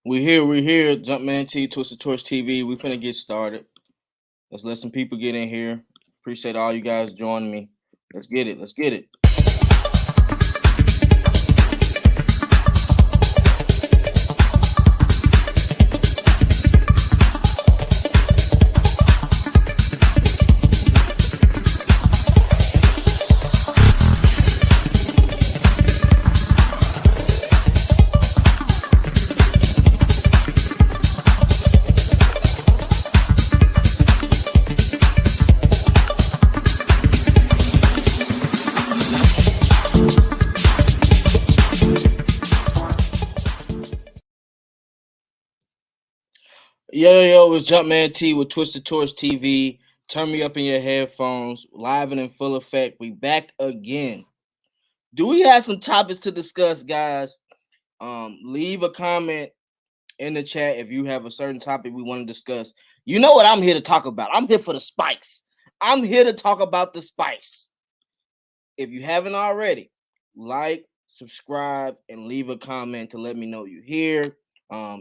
We're here. Jumpman T, Twisted Torch TV. We finna get started. Let's let some people get in here. Appreciate all you guys joining me. Let's get it. Let's get it. Yo, it's Jumpman T with Twisted Torch TV. Turn me up in your headphones. Live and in full effect. We back again. Do we have some topics to discuss, guys? Leave a comment in the chat if you have a certain topic we want to discuss. You know what I'm here to talk about. I'm here for the spice. I'm here to talk about the spice. If you haven't already, like, subscribe, and leave a comment to let me know you're here.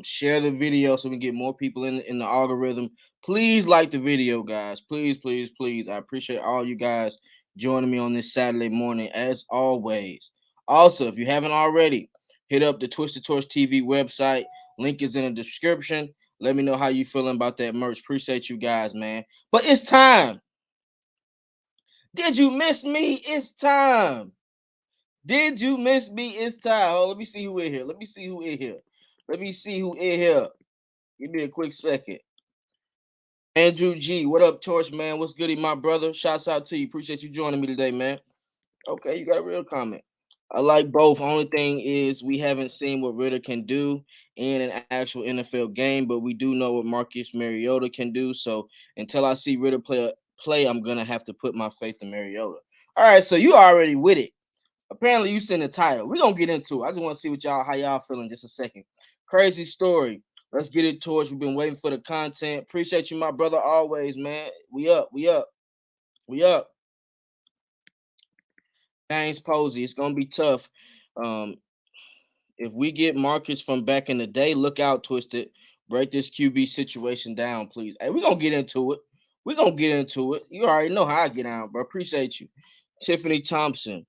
Share the video so we can get more people in the algorithm. Please like the video, guys. Please, please, please. I appreciate all you guys joining me on this Saturday morning, as always. Also, if you haven't already, hit up the Twisted Torch TV website. Link is in the description. Let me know how you feeling about that merch. Appreciate you guys, man. But it's time. Did you miss me? It's time. Did you miss me? It's time. Oh, let me see who in here. Let me see who in here. Give me a quick second. Andrew G, what up, Torch, man? What's goody, my brother? Shouts out to you. Appreciate you joining me today, man. Okay, you got a real comment. I like both. Only thing is we haven't seen what Ritter can do in an actual NFL game, but we do know what Marcus Mariota can do. So until I see Ritter play, I'm gonna have to put my faith in Mariota. All right, so you already with it. Apparently, you sent the title. We're gonna get into it. I just want to see how y'all feeling just a second. Crazy story. Let's get it towards. We've been waiting for the content. Appreciate you, my brother, always, man. We up. James Posey. It's gonna be tough. Um, if we get Marcus from back in the day, look out, Twisted. Break this QB situation down, please. Hey, we're gonna get into it. You already know how I get out, bro. Appreciate you. Tiffany Thompson.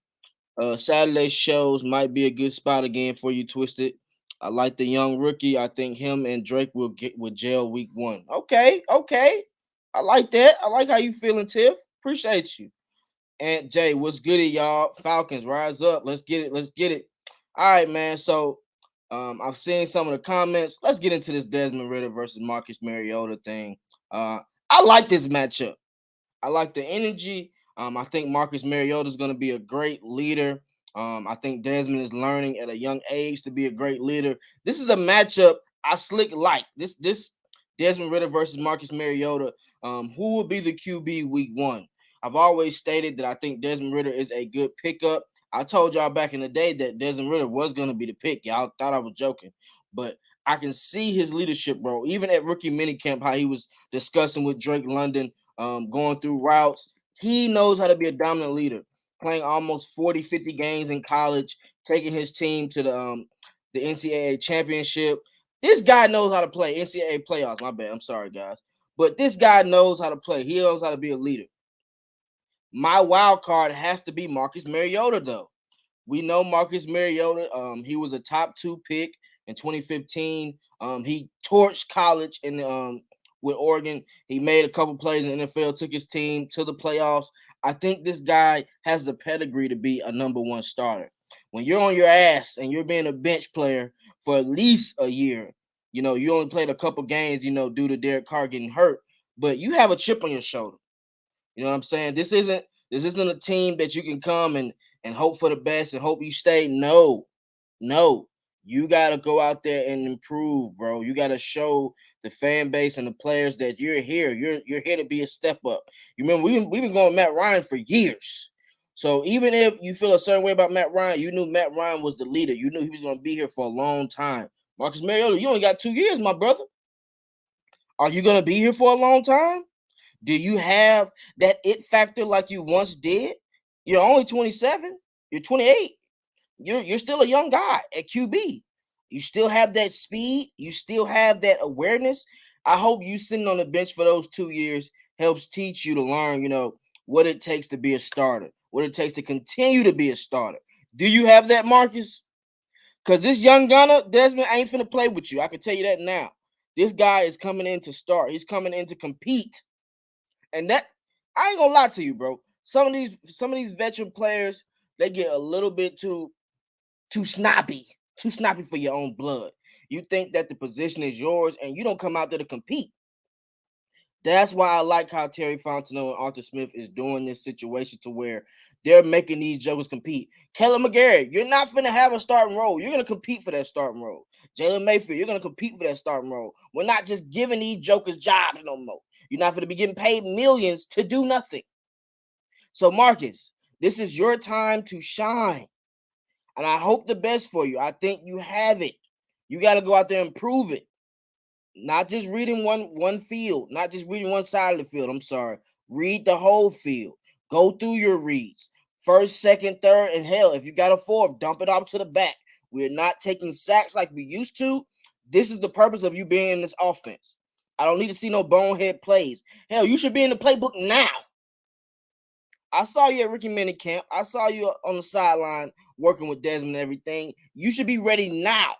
Saturday shows might be a good spot again for you, Twisted. I like the young rookie. I think him and Drake will get with jail week 1. Okay. I like that. I like how you feeling, Tiff. Appreciate you. Aunt Jay, what's goody, y'all? Falcons, rise up. Let's get it. All right, man. So I've seen some of the comments. Let's get into this Desmond Ritter versus Marcus Mariota thing. I like this matchup. I like the energy. I think Marcus Mariota is going to be a great leader. I think Desmond is learning at a young age to be a great leader. This is a matchup I slick like. This Desmond Ritter versus Marcus Mariota. Who will be the QB week 1? I've always stated that I think Desmond Ritter is a good pickup. I told y'all back in the day that Desmond Ritter was going to be the pick. Y'all thought I was joking, but I can see his leadership, bro. Even at rookie minicamp, how he was discussing with Drake London, going through routes. He knows how to be a dominant leader, playing almost 40, 50 games in college, taking his team to the NCAA championship. This guy knows how to play. NCAA playoffs, my bad. I'm sorry, guys. But this guy knows how to play. He knows how to be a leader. My wild card has to be Marcus Mariota, though. We know Marcus Mariota. He was a top 2 pick in 2015. He torched college with Oregon. He made a couple plays in the NFL, took his team to the playoffs. I think this guy has the pedigree to be a number 1 starter. When you're on your ass and you're being a bench player for at least a year, you only played a couple games, due to Derek Carr getting hurt, but you have a chip on your shoulder. You know what I'm saying? This isn't a team that you can come and hope for the best and hope you stay. No. You got to go out there and improve, bro. You got to show the fan base and the players that you're here. You're here to be a step up. You remember we've been going Matt Ryan for years. So even if you feel a certain way about Matt Ryan, you knew Matt Ryan was the leader. You knew he was going to be here for a long time. Marcus Mariota, you only got 2 years, my brother. Are you going to be here for a long time? Do you have that it factor like you once did? You're only 27. You're 28. You're still a young guy at QB. You still have that speed. You still have that awareness. I hope you sitting on the bench for those 2 years helps teach you to learn, what it takes to be a starter, what it takes to continue to be a starter. Do you have that, Marcus? Because this young gunner, Desmond, ain't finna play with you. I can tell you that now. This guy is coming in to start. He's coming in to compete. And that, I ain't gonna lie to you, bro. Some of these veteran players, they get a little bit too snobby for your own blood. You think that the position is yours and you don't come out there to compete. That's why I like how Terry Fontenot and Arthur Smith is doing this situation to where they're making these jokers compete. Kellen McGarry, you're not finna have a starting role. You're gonna compete for that starting role. Jalen Mayfield, you're gonna compete for that starting role. We're not just giving these jokers jobs no more. You're not gonna be getting paid millions to do nothing. So Marcus, this is your time to shine. And I hope the best for you. I think you have it. You got to go out there and prove it. Not just reading one field, not just reading one side of the field. I'm sorry. Read the whole field. Go through your reads. First, second, third, and hell, if you got a fourth, dump it off to the back. We're not taking sacks like we used to. This is the purpose of you being in this offense. I don't need to see no bonehead plays. Hell, you should be in the playbook now. I saw you at Ricky Minnie camp. I saw you on the sideline working with Desmond and everything. You should be ready now.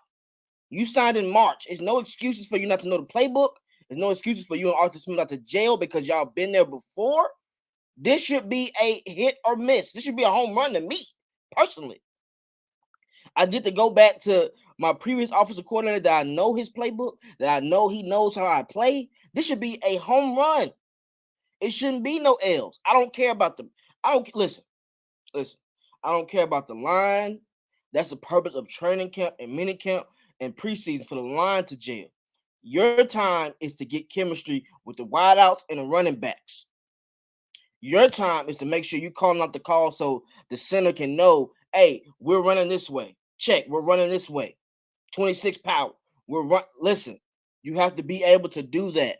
You signed in March. There's no excuses for you not to know the playbook. There's no excuses for you and Arthur Smith not to jail because y'all been there before. This should be a hit or miss. This should be a home run to me, personally. I get to go back to my previous offensive coordinator that I know his playbook, that I know he knows how I play. This should be a home run. It shouldn't be no L's. I don't care about the listen. I don't care about the line. That's the purpose of training camp and mini camp and preseason, for the line to jail. Your time is to get chemistry with the wideouts and the running backs. Your time is to make sure you calling out the call so the center can know, hey, we're running this way. Check, we're running this way. 26 power. Listen, you have to be able to do that.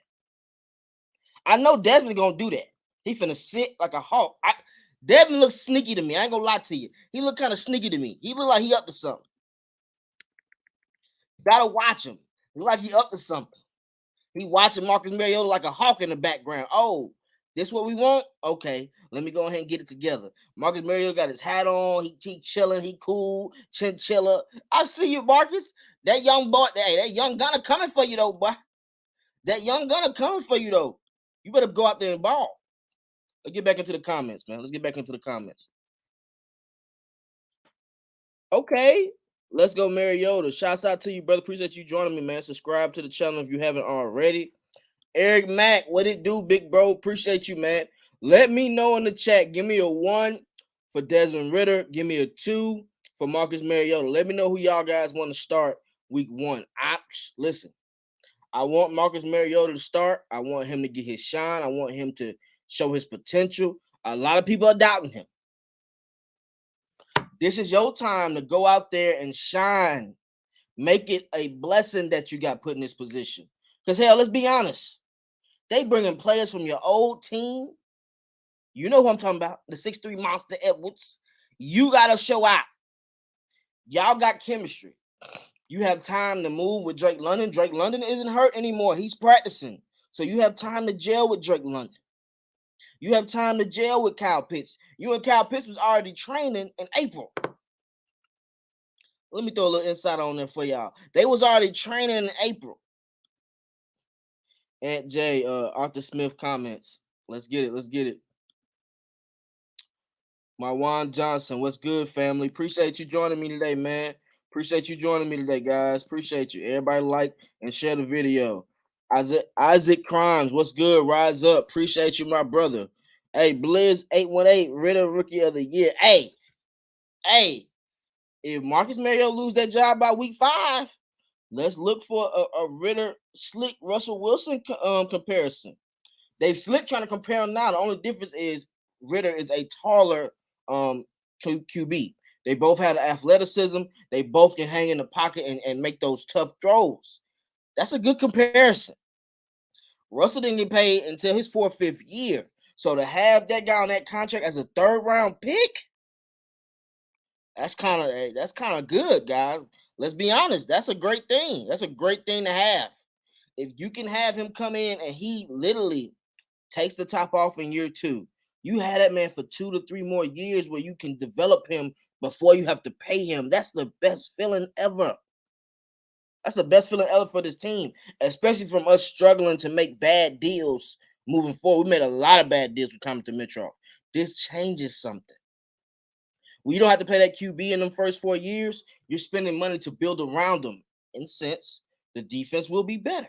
I know Desmond gonna do that. He finna sit like a hawk. Desmond looks sneaky to me. I ain't gonna lie to you. He look kind of sneaky to me. He look like he up to something. Gotta watch him. He look like he up to something. He watching Marcus Mariota like a hawk in the background. Oh, this what we want? Okay, let me go ahead and get it together. Marcus Mariota got his hat on. He chilling. He cool. Chinchilla. I see you, Marcus. That young boy, that young gunner coming for you, though, boy. That young gunner coming for you, though. You better go out there and ball. Let's get back into the comments, man. Let's get back into the comments. Okay. Let's go, Mariota. Shouts out to you, brother. Appreciate you joining me, man. Subscribe to the channel if you haven't already. Eric Mack, what it do, big bro? Appreciate you, man. Let me know in the chat. Give me a 1 for Desmond Ritter. Give me a 2 for Marcus Mariota. Let me know who y'all guys want to start week 1. Listen, I want Marcus Mariota to start. I want him to get his shine. I want him to show his potential. A lot of people are doubting him. This is your time to go out there and shine. Make it a blessing that you got put in this position. Because, hell, let's be honest. They bringing players from your old team. You know who I'm talking about. The 6'3 monster Edwards. You got to show out. Y'all got chemistry. You have time to move with Drake London. Drake London isn't hurt anymore. He's practicing. So you have time to gel with Drake London. You have time to gel with Kyle Pitts. You and Kyle Pitts was already training in April. Let me throw a little insight on there for y'all. They was already training in April. Aunt Jay, Arthur Smith comments. Let's get it. Marwan Johnson, what's good, family? Appreciate you joining me today, man. Appreciate you joining me today, guys. Appreciate you. Everybody like and share the video. Isaac Crimes, what's good? Rise up. Appreciate you, my brother. Hey, Blizz 818, Ritter Rookie of the Year. Hey, if Marcus Mariota lose that job by week 5, let's look for a Ritter Slick Russell Wilson comparison. They've Slick trying to compare them now. The only difference is Ritter is a taller QB. They both have athleticism. They both can hang in the pocket and make those tough throws. That's a good comparison. Russell didn't get paid until his 4th, 5th year. So to have that guy on that contract as a 3rd round pick, that's kind of good, guys. Let's be honest. That's a great thing. That's a great thing to have. If you can have him come in and he literally takes the top off in year 2, you had that man for 2 to 3 more years where you can develop him before you have to pay him. That's the best feeling ever. That's the best feeling ever for this team, especially from us struggling to make bad deals moving forward. We made a lot of bad deals with Thomas Dimitroff. This changes something. When you don't have to pay that QB in them first 4 years, you're spending money to build around them. In sense, the defense will be better.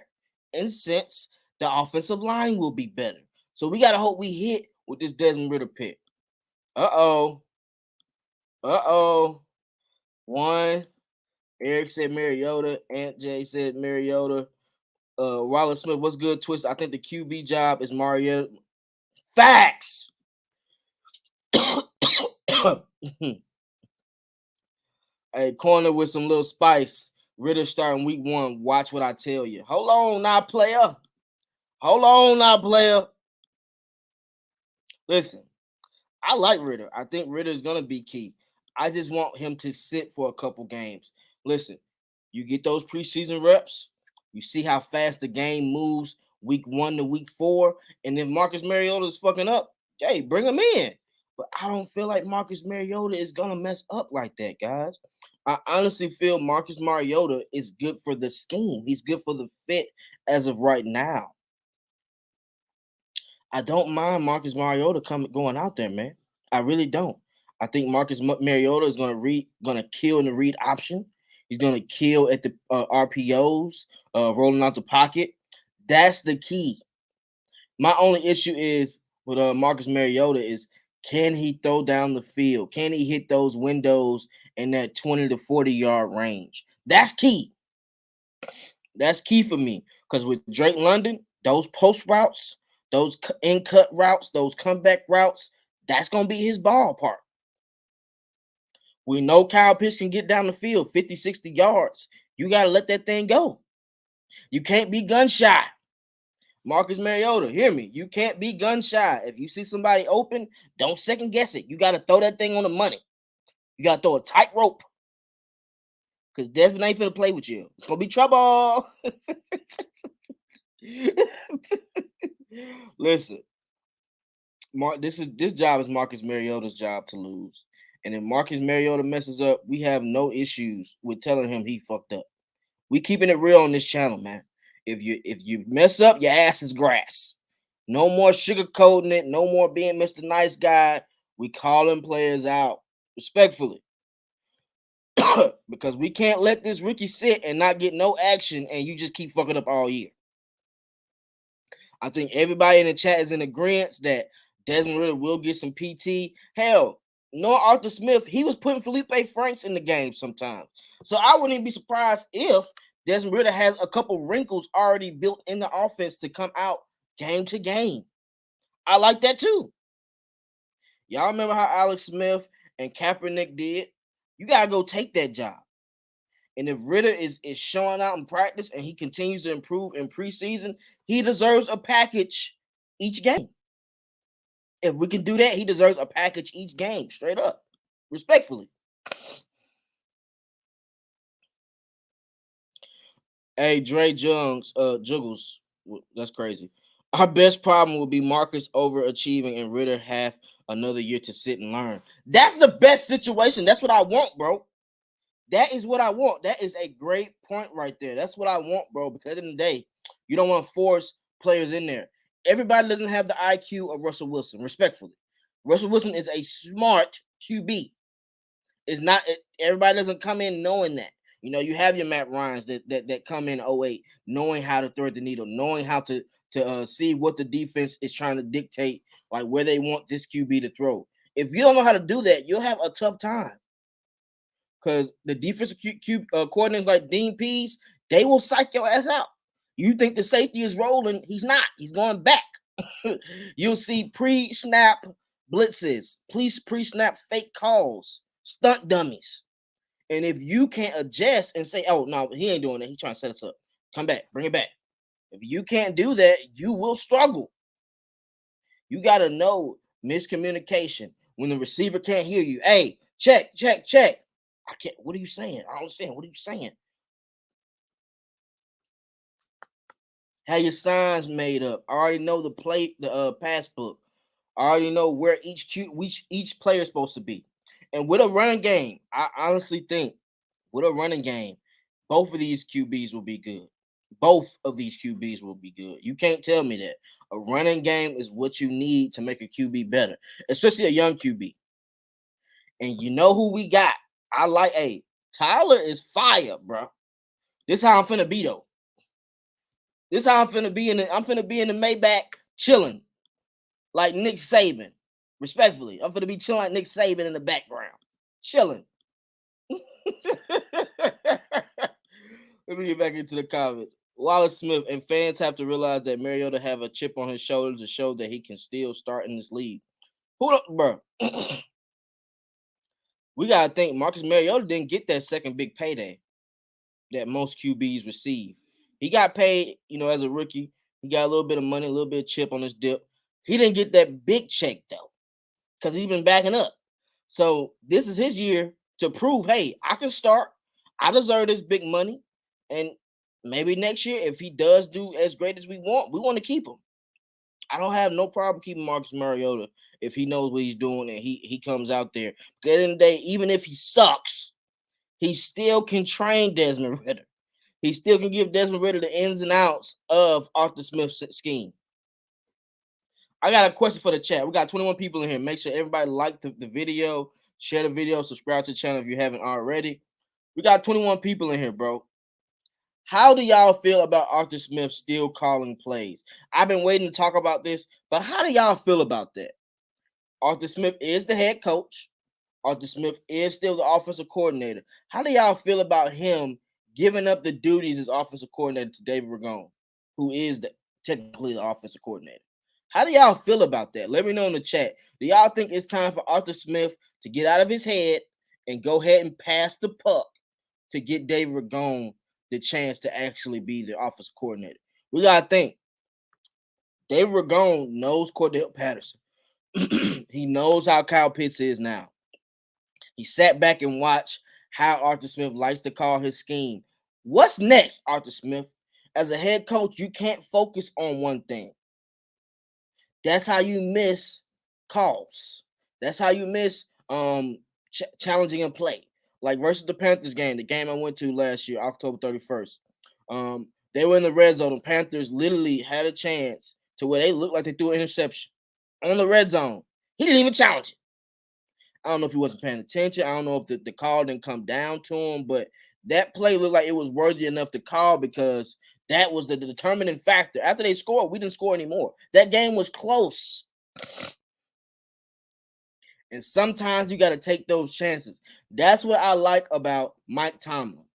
In sense, the offensive line will be better. So we gotta hope we hit with this Desmond Ritter pick. Uh-oh. Uh-oh. One. Eric said Mariota. Aunt Jay said Mariota. Wallace Smith, what's good, Twist? I think the QB job is Mariota. Facts. A corner with some little spice. Ritter starting week 1. Watch what I tell you. Hold on now, player. Hold on now, player. Listen, I like Ritter. I think Ritter is going to be key. I just want him to sit for a couple games. Listen, you get those preseason reps. You see how fast the game moves week 1 to week 4. And if Marcus Mariota is fucking up, hey, bring him in. But I don't feel like Marcus Mariota is going to mess up like that, guys. I honestly feel Marcus Mariota is good for the scheme. He's good for the fit as of right now. I don't mind Marcus Mariota going out there, man. I really don't. I think Marcus Mariota is gonna kill in the read option. He's gonna kill at the RPOs, rolling out the pocket. That's the key. My only issue is with Marcus Mariota is, can he throw down the field? Can he hit those windows in that 20 to 40-yard range? That's key. That's key for me. Because with Drake London, those post routes, those in-cut routes, those comeback routes, that's going to be his ballpark. We know Kyle Pitts can get down the field 50, 60 yards. You got to let that thing go. You can't be gun shy. Marcus Mariota, hear me. You can't be gun shy. If you see somebody open, don't second guess it. You got to throw that thing on the money. You got to throw a tight rope. Because Desmond ain't finna play with you. It's going to be trouble. Listen, this job is Marcus Mariota's job to lose. And if Marcus Mariota messes up, we have no issues with telling him he fucked up. We keeping it real on this channel, man. If you mess up, your ass is grass. No more sugarcoating it. No more being Mr. Nice Guy. We calling players out respectfully. Because we can't let this rookie sit and not get no action and you just keep fucking up all year. I think everybody in the chat is in agreement that Desmond Ritter will get some PT. Hell, Noah Arthur Smith, he was putting Felipe Franks in the game sometimes. So I wouldn't even be surprised if Desmond Ritter has a couple wrinkles already built in the offense to come out game to game. I like that too. Y'all remember how Alex Smith and Kaepernick did? You got to go take that job. And if Ritter is showing out in practice and he continues to improve in preseason, he deserves a package each game. If we can do that, he deserves a package each game, straight up, respectfully. Hey, Dre Juggles, that's crazy. Our best problem will be Marcus overachieving and Ritter have another year to sit and learn. That's the best situation. That's what I want, bro. That is what I want. That is a great point right there. That's what I want, bro. Because at the end of the day, you don't want to force players in there. Everybody doesn't have the IQ of Russell Wilson, respectfully. Russell Wilson is a smart QB. It's not everybody doesn't come in knowing that. You know, you have your Matt Ryans that come in 08, knowing how to thread the needle, knowing how to see what the defense is trying to dictate, like where they want this QB to throw. If you don't know how to do that, you'll have a tough time. Because the defensive coordinators like Dean Pease, they will psych your ass out. You think the safety is rolling. He's not. He's going back. You'll see pre-snap blitzes, pre-snap fake calls, stunt dummies. And if you can't adjust and say, oh, no, he ain't doing that. He's trying to set us up. Come back. Bring it back. If you can't do that, you will struggle. You got to know miscommunication. When the receiver can't hear you, hey, check. I can't. What are you saying? I don't understand. What are you saying? Have your signs made up. I already know the pass book. I already know where each player is supposed to be. And with a running game, I honestly think with a running game, both of these QBs will be good. Both of these QBs will be good. You can't tell me that. A running game is what you need to make a QB better, especially a young QB. And you know who we got? I like, hey, Tyler is fire, bro. This how I'm finna be though. This how I'm finna be I'm finna be in the Maybach chilling like Nick Saban. Respectfully, I'm finna be chilling like Nick Saban in the background. Chilling. Let me get back into the comments. Wallace Smith and fans have to realize that Mariota have a chip on his shoulder to show that he can still start in this league. Who the bro? We gotta think Marcus Mariota didn't get that second big payday that most QBs receive. He got paid, as a rookie. He got a little bit of money, a little bit of chip on his dip. He didn't get that big check though, because he's been backing up. So this is his year to prove, hey, I can start. I deserve this big money. And maybe next year, if he does do as great as we want to keep him. I don't have no problem keeping Marcus Mariota if he knows what he's doing and he comes out there. But at the end of the day, even if he sucks, he still can train Desmond Ritter. He still can give Desmond Ritter the ins and outs of Arthur Smith's scheme. I got a question for the chat. We got 21 people in here. Make sure everybody like the video, share the video, subscribe to the channel if you haven't already. We got 21 people in here, bro. How do y'all feel about Arthur Smith still calling plays? I've been waiting to talk about this, but how do y'all feel about that? Arthur Smith is the head coach. Arthur Smith is still the offensive coordinator. How do y'all feel about him giving up the duties as offensive coordinator to David Ragone, who is technically the offensive coordinator? How do y'all feel about that? Let me know in the chat. Do y'all think it's time for Arthur Smith to get out of his head and go ahead and pass the puck to get David Ragone the chance to actually be the offensive coordinator? We got to think. David Ragone knows Cordell Patterson. He knows how Kyle Pitts is now. He sat back and watched how Arthur Smith likes to call his scheme. What's next, Arthur Smith? As a head coach, you can't focus on one thing. That's how you miss calls. That's how you miss challenging a play. Like versus the Panthers game, the game I went to last year, October 31st. They were in the red zone. The Panthers literally had a chance to where they looked like they threw an interception on the red zone. He didn't even challenge it. I don't know if he wasn't paying attention. I don't know if the call didn't come down to him, but that play looked like it was worthy enough to call because that was the determining factor. After they scored, we didn't score anymore. That game was close. And sometimes you got to take those chances. That's what I like about Mike Tomlin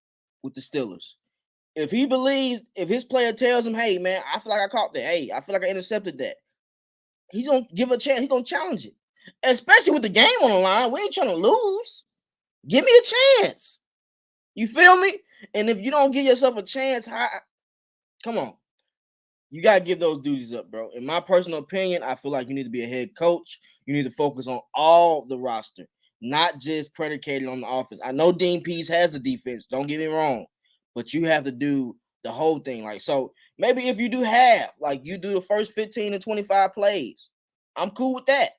with the Steelers. If he believes, if his player tells him, hey, man, I feel like I caught that. Hey, I feel like I intercepted that. He's going to give a chance. He's going to challenge it. Especially with the game on the line. We ain't trying to lose. Give me a chance. You feel me? And if you don't give yourself a chance, come on. You got to give those duties up, bro. In my personal opinion, I feel like you need to be a head coach. You need to focus on all the roster, not just predicated on the offense. I know Dean Pease has a defense. Don't get me wrong. But you have to do the whole thing. Like, so maybe if you do half, like you do the first 15 to 25 plays, I'm cool with that.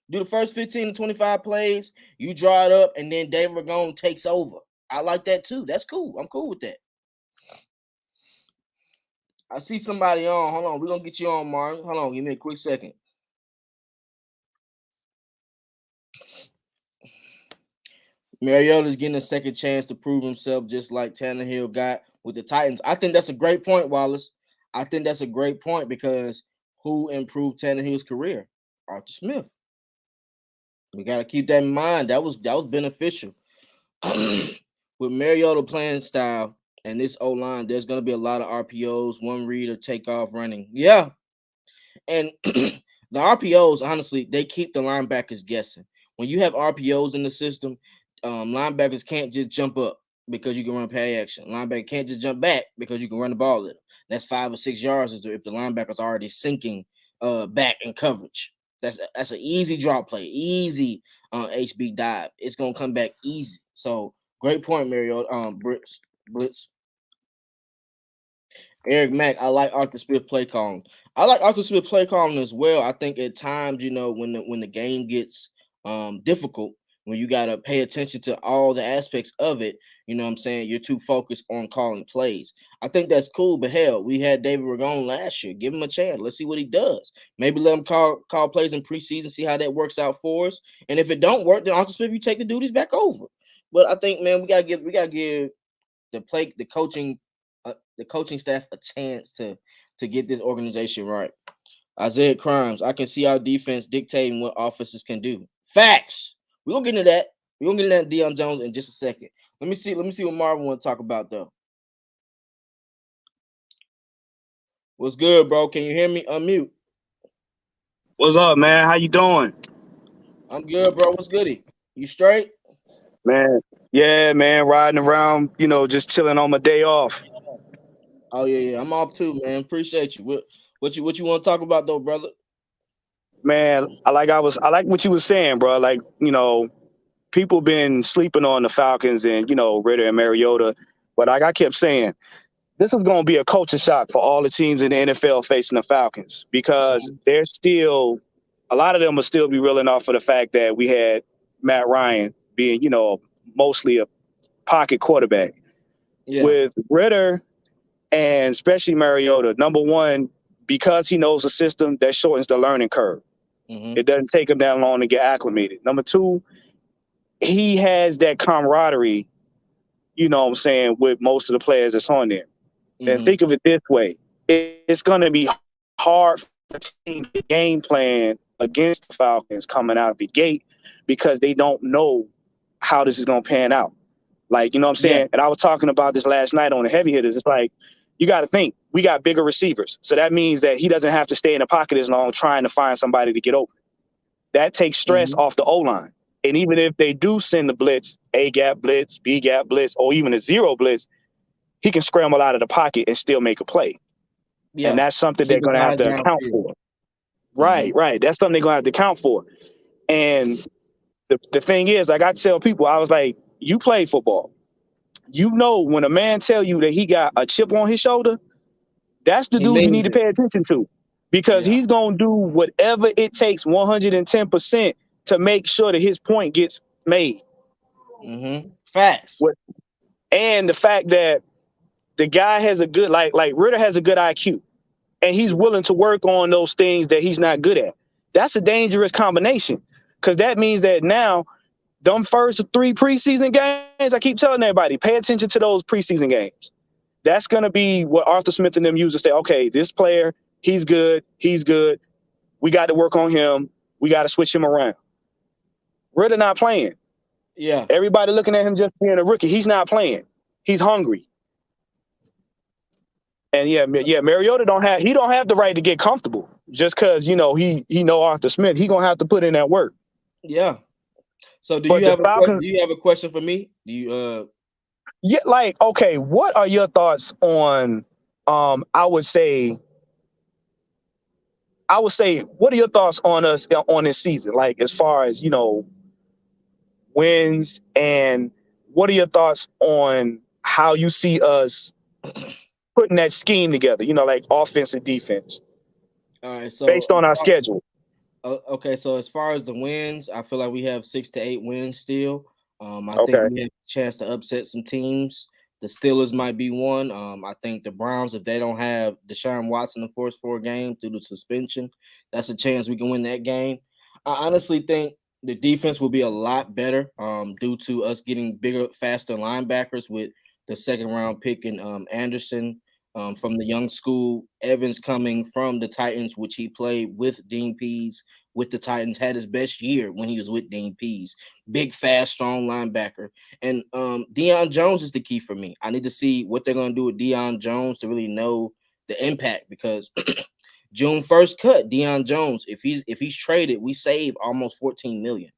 Do the first 15 to 25 plays, you draw it up, and then David Ragone takes over. I like that too. That's cool. I'm cool with that. I see somebody on. Hold on. We're going to get you on, Martin. Hold on. Give me a quick second. Mariota's getting a second chance to prove himself just like Tannehill got with the Titans. I think that's a great point, Wallace. I think that's a great point because who improved Tannehill's career? Arthur Smith. We got to keep that in mind. That was beneficial. With Mariota playing style and this O-line, there's going to be a lot of RPOs, one read or takeoff running. Yeah. And the RPOs, honestly, they keep the linebackers guessing. When you have RPOs in the system, linebackers can't just jump up because you can run play action. Linebacker can't just jump back because you can run the ball at them. That's 5 or 6 yards if the linebacker's already sinking back in coverage. That's an easy drop play, easy HB dive. It's gonna come back easy. So great point, Mario. Blitz. Eric Mack, I like Arthur Smith play calling. I like Arthur Smith play calling as well. I think at times, when the game gets difficult, when you gotta pay attention to all the aspects of it, you know what I'm saying? You're too focused on calling plays. I think that's cool, but hell, we had David Ragone last year. Give him a chance. Let's see what he does. Maybe let him call plays in preseason, see how that works out for us. And if it don't work, then Arthur Smith, you take the duties back over. But I think, man, we gotta give the coaching staff a chance to get this organization right. Isaiah Crimes, I can see our defense dictating what offenses can do. Facts. We're gonna get into that. We're gonna get into Deion Jones in just a second. Let me see what Marvin want to talk about though. What's good, bro? Can you hear me? Unmute. What's up, man? How you doing? I'm good, bro. What's goody? You straight? Man, yeah, man, riding around, just chilling on my day off. Oh yeah. I'm off too, man. Appreciate you. What you want to talk about though, brother? Man, I like what you was saying, bro. Like, people been sleeping on the Falcons and, Ritter and Mariota. But like I kept saying, this is gonna be a culture shock for all the teams in the NFL facing the Falcons because Mhm. they're still a lot of them will still be reeling off of the fact that we had Matt Ryan being, mostly a pocket quarterback. Yeah. With Ritter and especially Mariota. Number one, because he knows the system, that shortens the learning curve. Mm-hmm. It doesn't take him that long to get acclimated. Number two, he has that camaraderie, what I'm saying, with most of the players that's on there. And Mm-hmm. think of it this way. It's going to be hard for the team to game plan against the Falcons coming out of the gate because they don't know how this is going to pan out. Like, you know what I'm Yeah. saying? And I was talking about this last night on the heavy hitters. It's like, you got to think, we got bigger receivers. So that means that he doesn't have to stay in the pocket as long trying to find somebody to get open. That takes stress Mm-hmm. off the O line. And even if they do send the blitz, A gap blitz, B gap blitz, or even a zero blitz, he can scramble out of the pocket and still make a play. And Yeah. that's something they're Keep the going to have guys to account downfield. for. Mm-hmm. Right, right. That's something they're going to have to account for. And the thing is, like I tell people, I was like, you play football. You know when a man tell you that he got a chip on his shoulder, that's the He dude you need means to it. pay attention to because Yeah. he's going to do whatever it takes 110% to make sure that his point gets made. Mm-hmm. Facts. What and the fact that the guy has a good like Ritter has a good IQ and he's Yeah. willing to work on those things that he's not good at. That's a dangerous combination because that means that now them first three preseason games, I keep telling everybody, pay attention to those preseason games. That's going to be what Arthur Smith and them use to say, okay, this player, he's good. He's good. We got to work on him. We got to switch him around. Ritter not playing. Yeah. Everybody looking at him just being a rookie. He's not playing. He's hungry. And yeah, Mariota don't have the right to get comfortable just because he know Arthur Smith. He gonna have to put in that work. Yeah. So But the do Falcons, you have a question for me? Do you yeah, like okay, what are your thoughts on? I would say what are your thoughts on us on this season? Like as far as wins, and what are your thoughts on how you see us putting that scheme together? Like offense and defense all right, based on our schedule. okay, so as far as the wins, I feel like we have 6 to 8 wins still. I think Okay. we have a chance to upset some teams. The Steelers might be one. I think the Browns, if they don't have Deshaun Watson the first 4 games due to suspension, that's a chance we can win that game. I honestly think the defense will be a lot better due to us getting bigger, faster linebackers with the second round pick and Anderson from the young school. Evans coming from the Titans, which he played with Dean Pease with the Titans, had his best year when he was with Dean Pease. Big, fast, strong linebacker. And Deion Jones is the key for me. I need to see what they're going to do with Deion Jones to really know the impact because June 1st cut Deion Jones. If he's traded, we save almost 14 million.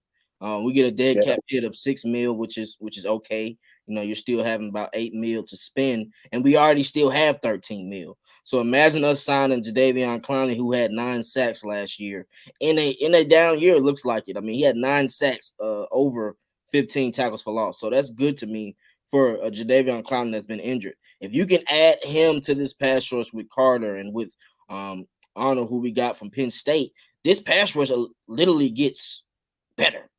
We get a dead Yeah. cap hit of 6 mil, which is okay. You're still having about 8 mil to spend, and we already still have 13 mil. So imagine us signing Jadeveon Clowney, who had 9 sacks last year in a down year. It looks like it. I mean, he had 9 sacks over 15 tackles for loss. So that's good to me for a Jadeveon Clowney that's been injured. If you can add him to this pass rush with Carter and with Arnold, who we got from Penn State, this pass rush literally gets better.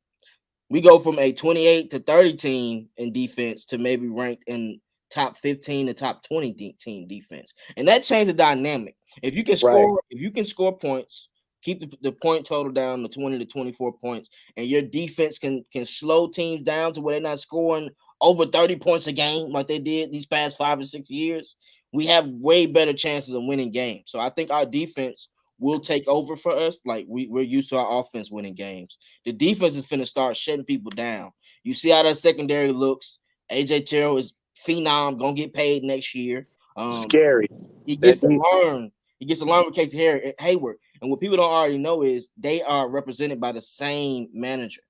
We go from a 28 to 30 team in defense to maybe ranked in top 15 to top 20 team defense. And that changed the dynamic. If you can score, if you can score points, keep the point total down to 20 to 24 points, and your defense can slow teams down to where they're not scoring over 30 points a game like they did these past 5 or 6 years, we have way better chances of winning games. So I think our defense will take over for us. Like we're used to our offense winning games. The defense is finna start shutting people down. You see how that secondary looks. AJ Terrell is phenom, gonna get paid next year. Scary. He gets to learn. He gets to learn with Casey Hayward. And what people don't already know is they are represented by the same manager.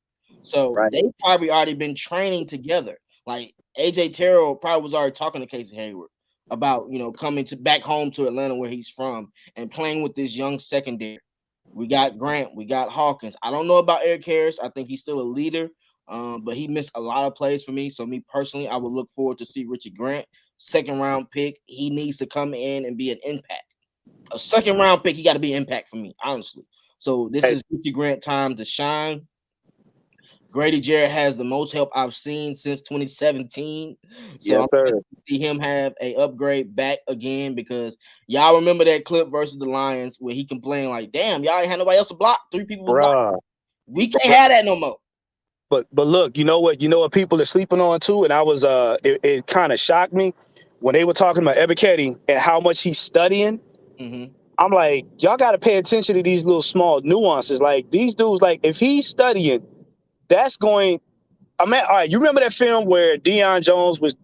So they've probably already been training together. Like AJ Terrell probably was already talking to Casey Hayward about, coming back home to Atlanta where he's from and playing with this young secondary. We got Grant, we got Hawkins. I don't know about Eric Harris. I think he's still a leader, but he missed a lot of plays for me. So me personally, I would look forward to see Richard Grant, second round pick. He needs to come in and be an impact. A second round pick, he got to be an impact for me, honestly. So this is Richard Grant time to shine. Grady Jarrett has the most help I've seen since 2017. So I'm going to see him have a upgrade back again, because y'all remember that clip versus the Lions where he complained like, damn, y'all ain't had nobody else to block. 3 people were blocking. We can't have that no more. But look, you know what people are sleeping on too? And I was it kind of shocked me when they were talking about Ebiketie and how much he's studying. Mm-hmm. I'm like, y'all got to pay attention to these little small nuances. Like these dudes, like if he's studying, that's going. All right, you remember that film where Deion Jones was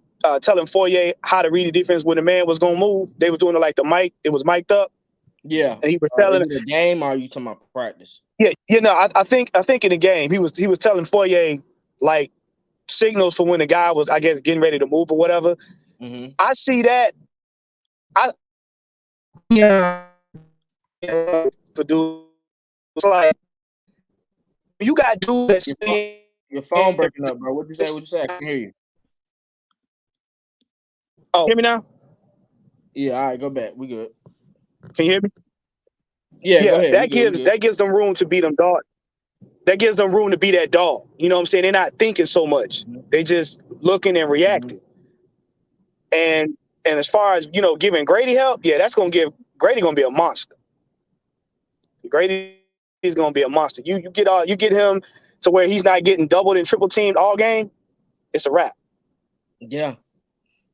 telling Foye how to read the defense when the man was gonna move? They was doing it like it was mic'd up. Yeah, and he was telling the game. Or are you talking about practice? Yeah, I think in the game he was telling Foye like signals for when the guy was, I guess, getting ready to move or whatever. Mm-hmm. I see that. To do like you got to do this. Your phone breaking up, bro. What you say? I can hear you. Oh, hear me now? Yeah, all right, go back. We good. Can you hear me? Yeah, go ahead. That gives them room to beat them dog. That gives them room to be that dog. You know what I'm saying? They're not thinking so much. Mm-hmm. They just looking and reacting. Mm-hmm. And as far as, giving Grady help, yeah, that's gonna give Grady gonna be a monster. Grady is gonna be a monster. You get him to where he's not getting doubled and triple teamed all game, it's a wrap. Yeah.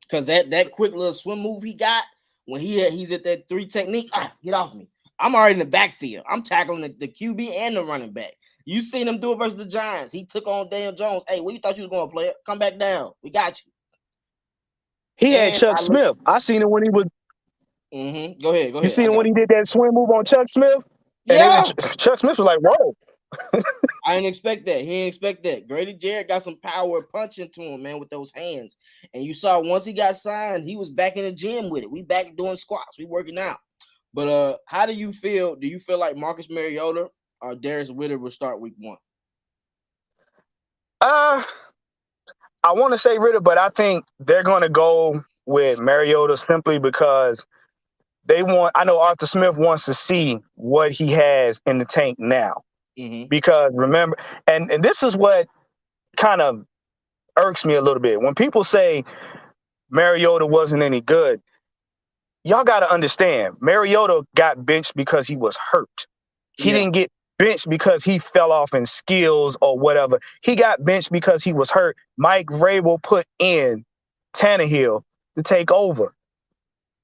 Because that quick little swim move he got when he's at that 3 technique, get off me. I'm already in the backfield. I'm tackling the QB and the running back. You seen him do it versus the Giants. He took on Daniel Jones. Hey, where you thought you was going to play? Come back down. We got you. He had Chuck Smith. I seen it when he was. Mm-hmm. Go ahead. You seen it when he did that swim move on Chuck Smith? Yeah. And Chuck Smith was like, whoa. I didn't expect that. He didn't expect that. Grady Jarrett got some power punching to him, man, with those hands. And you saw once he got signed, he was back in the gym with it. We back doing squats. We working out. But how do you feel? Do you feel like Marcus Mariota or Darius Ritter will start week 1? I want to say Ritter, but I think they're going to go with Mariota simply because I know Arthur Smith wants to see what he has in the tank now. Mm-hmm. Because remember, and this is what kind of irks me a little bit. When people say Mariota wasn't any good, y'all got to understand, Mariota got benched because he was hurt. He didn't get benched because he fell off in skills or whatever. He got benched because he was hurt. Mike Vrabel put in Tannehill to take over.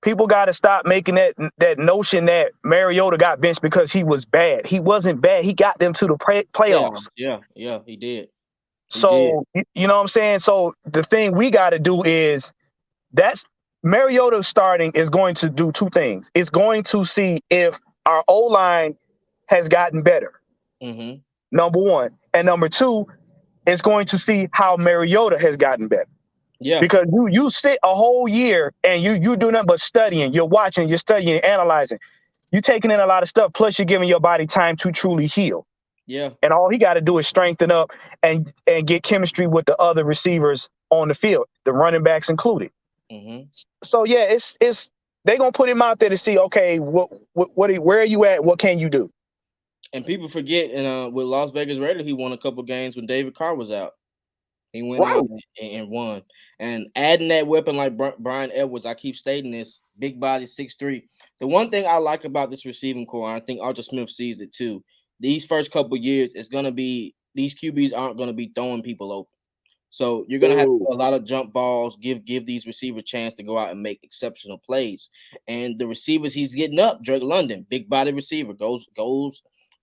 People got to stop making that notion that Mariota got benched because he was bad. He wasn't bad. He got them to the playoffs. Yeah, he did. You know what I'm saying? So the thing we got to do is that's Mariota starting is going to do 2 things. It's going to see if our O-line has gotten better. Mm-hmm. Number 1. And number 2, it's going to see how Mariota has gotten better. Yeah. Because you sit a whole year and you do nothing but studying. You're watching, you're studying, analyzing. You're taking in a lot of stuff. Plus, you're giving your body time to truly heal. Yeah. And all he got to do is strengthen up and get chemistry with the other receivers on the field, the running backs included. Mm-hmm. So yeah, it's they gonna put him out there to see, okay, where are you at? What can you do? And people forget, and with Las Vegas Raiders, he won a couple games when David Carr was out. He went Right, out and won. And adding that weapon like Brian Edwards, I keep stating this, big body, 6'3". The one thing I like about this receiving core, and I think Arthur Smith sees it too, these first couple years, it's going to be, these QBs aren't going to be throwing people open. So you're gonna have to do a lot of jump balls, give these receivers a chance to go out and make exceptional plays. And the receivers he's getting up, Drake London, big body receiver, goes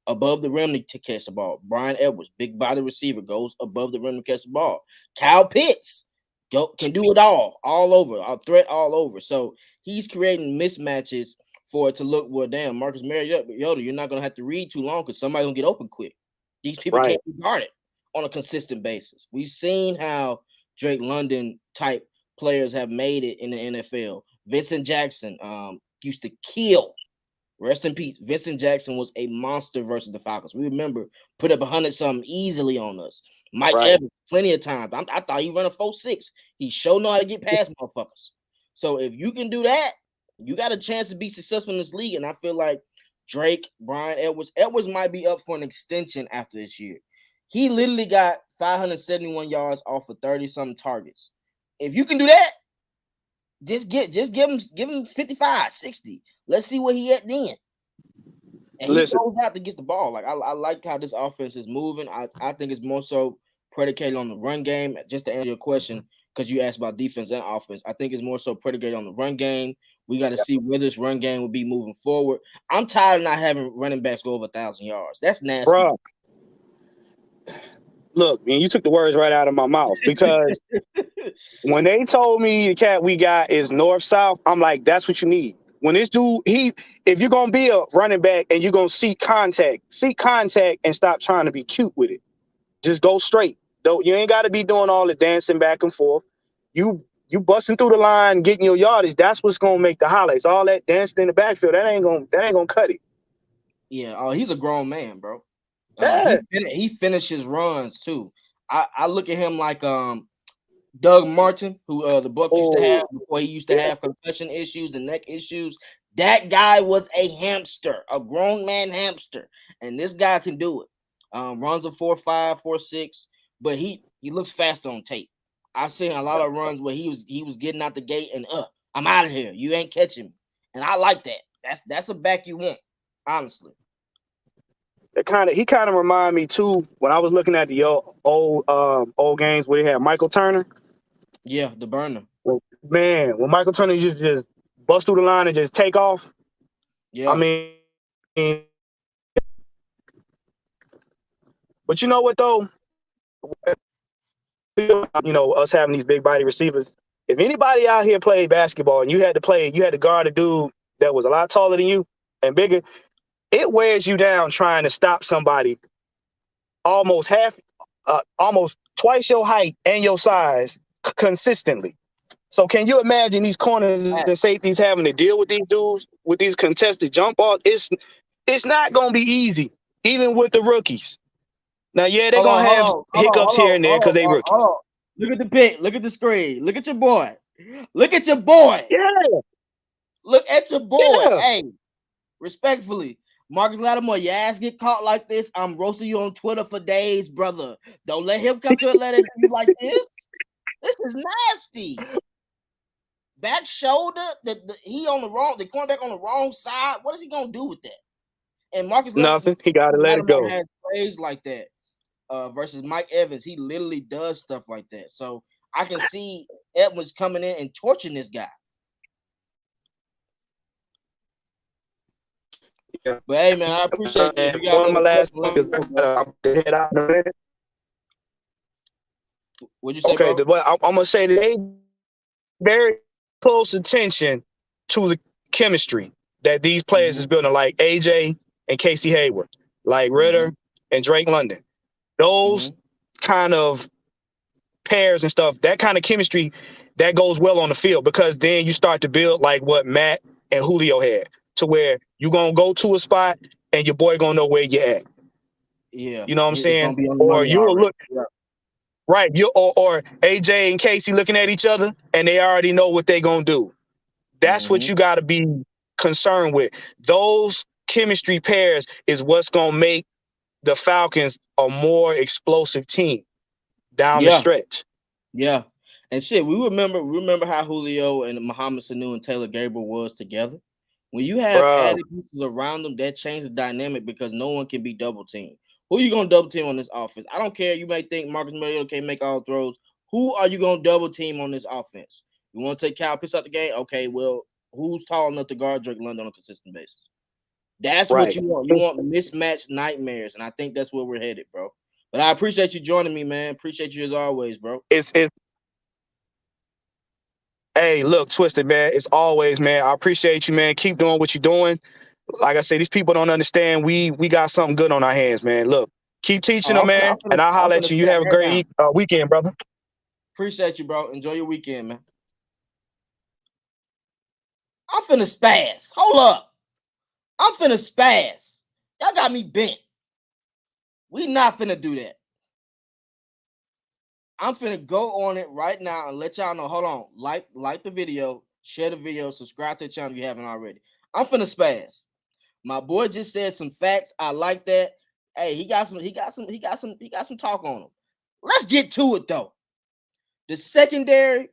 above the rim to catch the ball. Brian Edwards, big body receiver, goes above the rim to catch the ball. Kyle Pitts can do it all over, a threat all over. So he's creating mismatches for it to look, well, damn, Marcus Mariota, you're not gonna have to read too long because somebody's gonna get open quick. These people right. can't be guarded on a consistent basis. We've seen how Drake London type players have made it in the NFL. Vincent Jackson used to kill. Rest in peace. Vincent Jackson was a monster versus the Falcons. We remember put up 100-something easily on us. Mike Evans, plenty of times. I thought he run a 4.6. He sure know how to get past motherfuckers. So if you can do that, you got a chance to be successful in this league. And I feel like Drake, Brian Edwards might be up for an extension after this year. He literally got 571 yards off of 30-something targets. If you can do that, just give him 55, 60. Let's see where he at then. And he goes out to get the ball. Like I like how this offense is moving. I think it's more so predicated on the run game. Just to answer your question, because you asked about defense and offense, I think it's more so predicated on the run game. We got to see where this run game will be moving forward. I'm tired of not having running backs go over 1,000 yards. That's nasty. Bro, look, man, you took the words right out of my mouth, because when they told me the cat we got is north-south, I'm like, that's what you need. When this dude, if you're going to be a running back and you're going to seek contact and stop trying to be cute with it. Just go straight. You ain't got to be doing all the dancing back and forth. You busting through the line, getting your yardage. That's what's going to make the highlights. All that dancing in the backfield, that ain't going to cut it. Yeah. Oh, he's a grown man, bro. Yeah. He finishes runs too. I look at him like Doug Martin, who the Bucs used to have before he used to have concussion issues and neck issues. That guy was a hamster, a grown man hamster, and this guy can do it. Runs a 4.5, 4.6, but he looks fast on tape. I've seen a lot of runs where he was getting out the gate and I'm out of here. You ain't catching me, and I like that. That's a back you want, honestly. He kind of remind me too when I was looking at the old games where they had Michael Turner. Yeah, the burner. Man, when Michael Turner just bust through the line and just take off. Yeah. I mean, but you know what though? You know, us having these big body receivers. If anybody out here played basketball and you had to guard a dude that was a lot taller than you and bigger, it wears you down trying to stop somebody almost twice your height and your size consistently. So can you imagine these corners and safeties having to deal with these dudes with these contested jump balls? It's not going to be easy, even with the rookies. Now, yeah, they're going to have hiccups here and there because they rookies. Look at the pick. Look at the screen. Look at your boy. Look at your boy. Yeah. Look at your boy. Yeah. Hey, respectfully, Marcus Lattimore, your ass get caught like this, I'm roasting you on Twitter for days, brother. Don't let him come to Atlanta and do you like this. This is nasty. Back shoulder, he on the wrong, the cornerback on the wrong side. What is he gonna do with that? And Marcus nothing. He gotta let it go. Has plays like that versus Mike Evans. He literally does stuff like that. So I can see Edwards coming in and torching this guy. Yeah. But hey, man, I appreciate you. One of my last points is head out in a minute. What'd you say? Okay, I'm gonna say that they very close attention to the chemistry that these players is building, like AJ and Casey Hayward, like Ritter and Drake London. Those kind of pairs and stuff, that kind of chemistry, that goes well on the field, because then you start to build like what Matt and Julio had, to where you're going to go to a spot and your boy going to know where you're at. Yeah, You know what I'm it's saying? gonna be on the Or money you'll already. look Yeah. right, or AJ and Casey looking at each other and they already know what they're gonna do. That's what Mm-hmm. you got to be concerned with. Those chemistry pairs is what's gonna make the Falcons a more explosive team down the Yeah. stretch. Yeah. And shit, we remember how Julio and Muhammad Sanu and Taylor Gabriel was together. When you have Bro, added pieces around them, that changes the dynamic because no one can be double teamed. Who you gonna double team on this offense? I don't care. You may think Marcus Mariota can't make all throws. Who are you gonna double team on this offense? You want to take Kyle Pitts out the game? Okay, well, who's tall enough to guard Drake London on a consistent basis? That's what right. you want. You want mismatched nightmares, and I think that's where we're headed, bro. But I appreciate you joining me, man. Appreciate you as always, bro. It's Hey, look, Twisted, man. It's always, man. I appreciate you, man. Keep doing what you're doing. Like I say, these people don't understand. We got something good on our hands, man. Look, keep teaching Oh, them, man. And I'll I'm holler finna at you. You snap have a that great down. weekend, brother. Appreciate you, bro. Enjoy your weekend, man. I'm finna spaz. Hold up. I'm finna spaz. Y'all got me bent. We not finna do that. I'm finna go on it right now and let y'all know. Hold on. Like the video, share the video, subscribe to the channel if you haven't already. I'm finna spaz. My boy just said some facts. I like that. Hey, he got some talk on him. Let's get to it though. The secondary,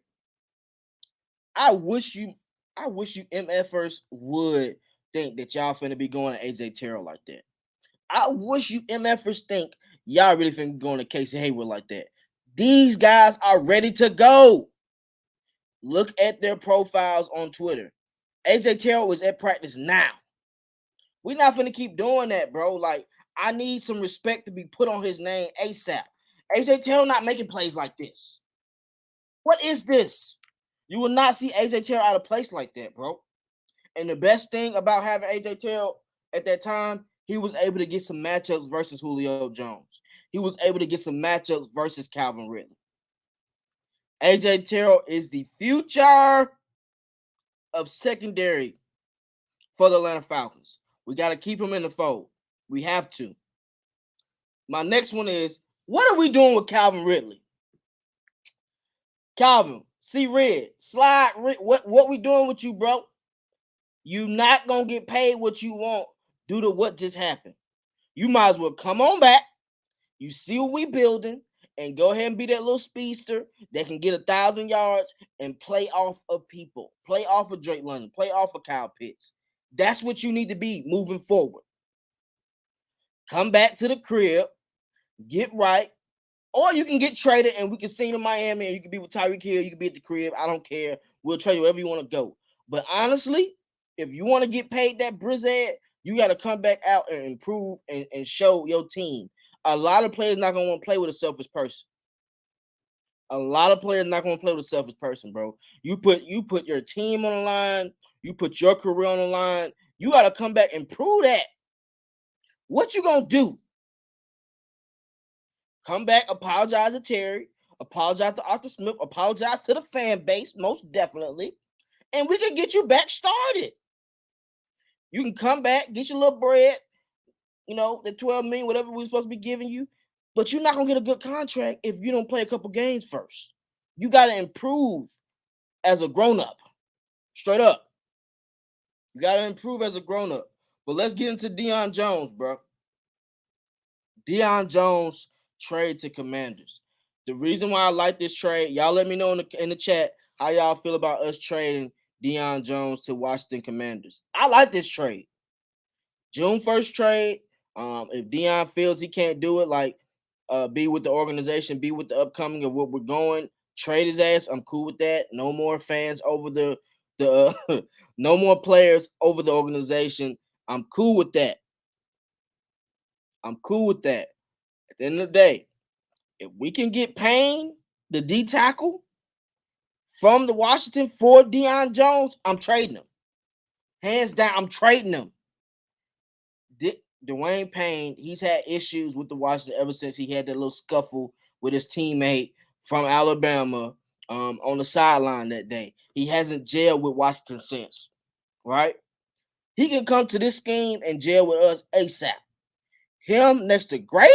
I wish you MFers would think that y'all finna be going to AJ Terrell like that. I wish you MFers think y'all really finna be going to Casey Hayward like that. These guys are ready to go. Look at their profiles on Twitter. AJ Terrell is at practice now. We're not finna keep doing that, bro. Like, I need some respect to be put on his name ASAP. AJ Terrell not making plays like this. What is this? You will not see AJ Terrell out of place like that, bro. And the best thing about having AJ Terrell at that time, he was able to get some matchups versus Julio Jones. He was able to get some matchups versus Calvin Ridley. AJ Terrell is the future of secondary for the Atlanta Falcons. We got to keep him in the fold. We have to. My next one is, what are we doing with Calvin Ridley? Calvin, see Red, slide. What we doing with you, bro? You not gonna get paid what you want due to what just happened. You might as well come on back. You see what we building, and go ahead and be that little speedster that can get 1,000 yards and play off of people, play off of Drake London, play off of Kyle Pitts. That's what you need to be moving forward. Come back to the crib, get right, or you can get traded and we can send you to Miami and you can be with Tyreek Hill. You can be at the crib. I don't care. We'll trade you wherever you want to go. But honestly, if you want to get paid that Brizzad, you got to come back out and improve and show your team. A lot of players not going to want to play with a selfish person. A lot of players not going to play with a selfish person, bro. You put your team on the line. You put your career on the line. You got to come back and prove that. What you going to do? Come back, apologize to Terry, apologize to Arthur Smith, apologize to the fan base, most definitely, and we can get you back started. You can come back, get your little bread, the 12 million, whatever we're supposed to be giving you, but you're not gonna get a good contract if you don't play a couple games first. You got to improve as a grown-up, straight up. You got to improve as a grown-up. But let's get into Deion Jones, bro. Deion Jones trade to Commanders. The reason why I like this trade, y'all let me know in the chat how y'all feel about us trading Deion Jones to Washington Commanders. I like this trade. June 1st trade. If Deion feels he can't do it, like be with the organization, be with the upcoming of what we're going, trade his ass. I'm cool with that. No more fans over the no more players over the organization. I'm cool with that. I'm cool with that. At the end of the day, if we can get Payne, the D tackle, from the Washington for Deion Jones, I'm trading him. Hands down, I'm trading him. Dwayne Payne, he's had issues with the Washington ever since he had that little scuffle with his teammate from Alabama on the sideline that day. He hasn't jailed with Washington since, right? He can come to this scheme and jail with us ASAP. Him next to Grady.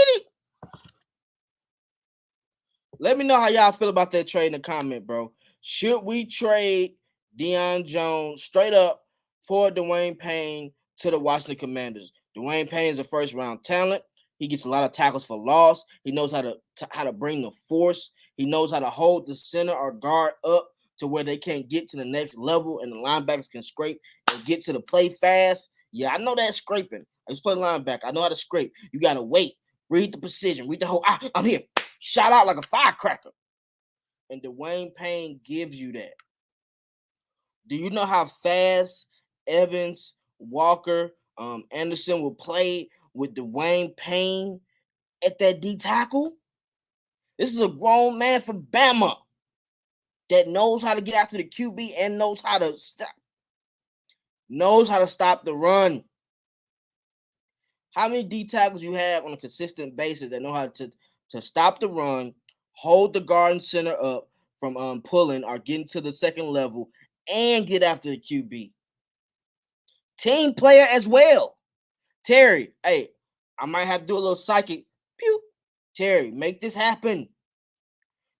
Let me know how y'all feel about that trade in the comment, bro. Should we trade Deion Jones straight up for Dwayne Payne to the Washington Commanders? Dwayne Payne is a first round talent. He gets a lot of tackles for loss. He knows how to bring the force. He knows how to hold the center or guard up to where they can't get to the next level, and the linebackers can scrape and get to the play fast. Yeah, I know that scraping. I just play linebacker. I know how to scrape. You gotta wait, read the precision, read the whole. I'm here. Shout out like a firecracker. And Dwayne Payne gives you that. Do you know how fast Evans, Walker, Anderson will play with Dwayne Payne at that D tackle? This is a grown man from Bama that knows how to get after the QB and knows how to stop the run. How many D tackles you have on a consistent basis that know how to stop the run, hold the guard and center up from pulling or getting to the second level, and get after the QB? Team player as well. Terry, hey, I might have to do a little psychic. Pew. Terry, make this happen.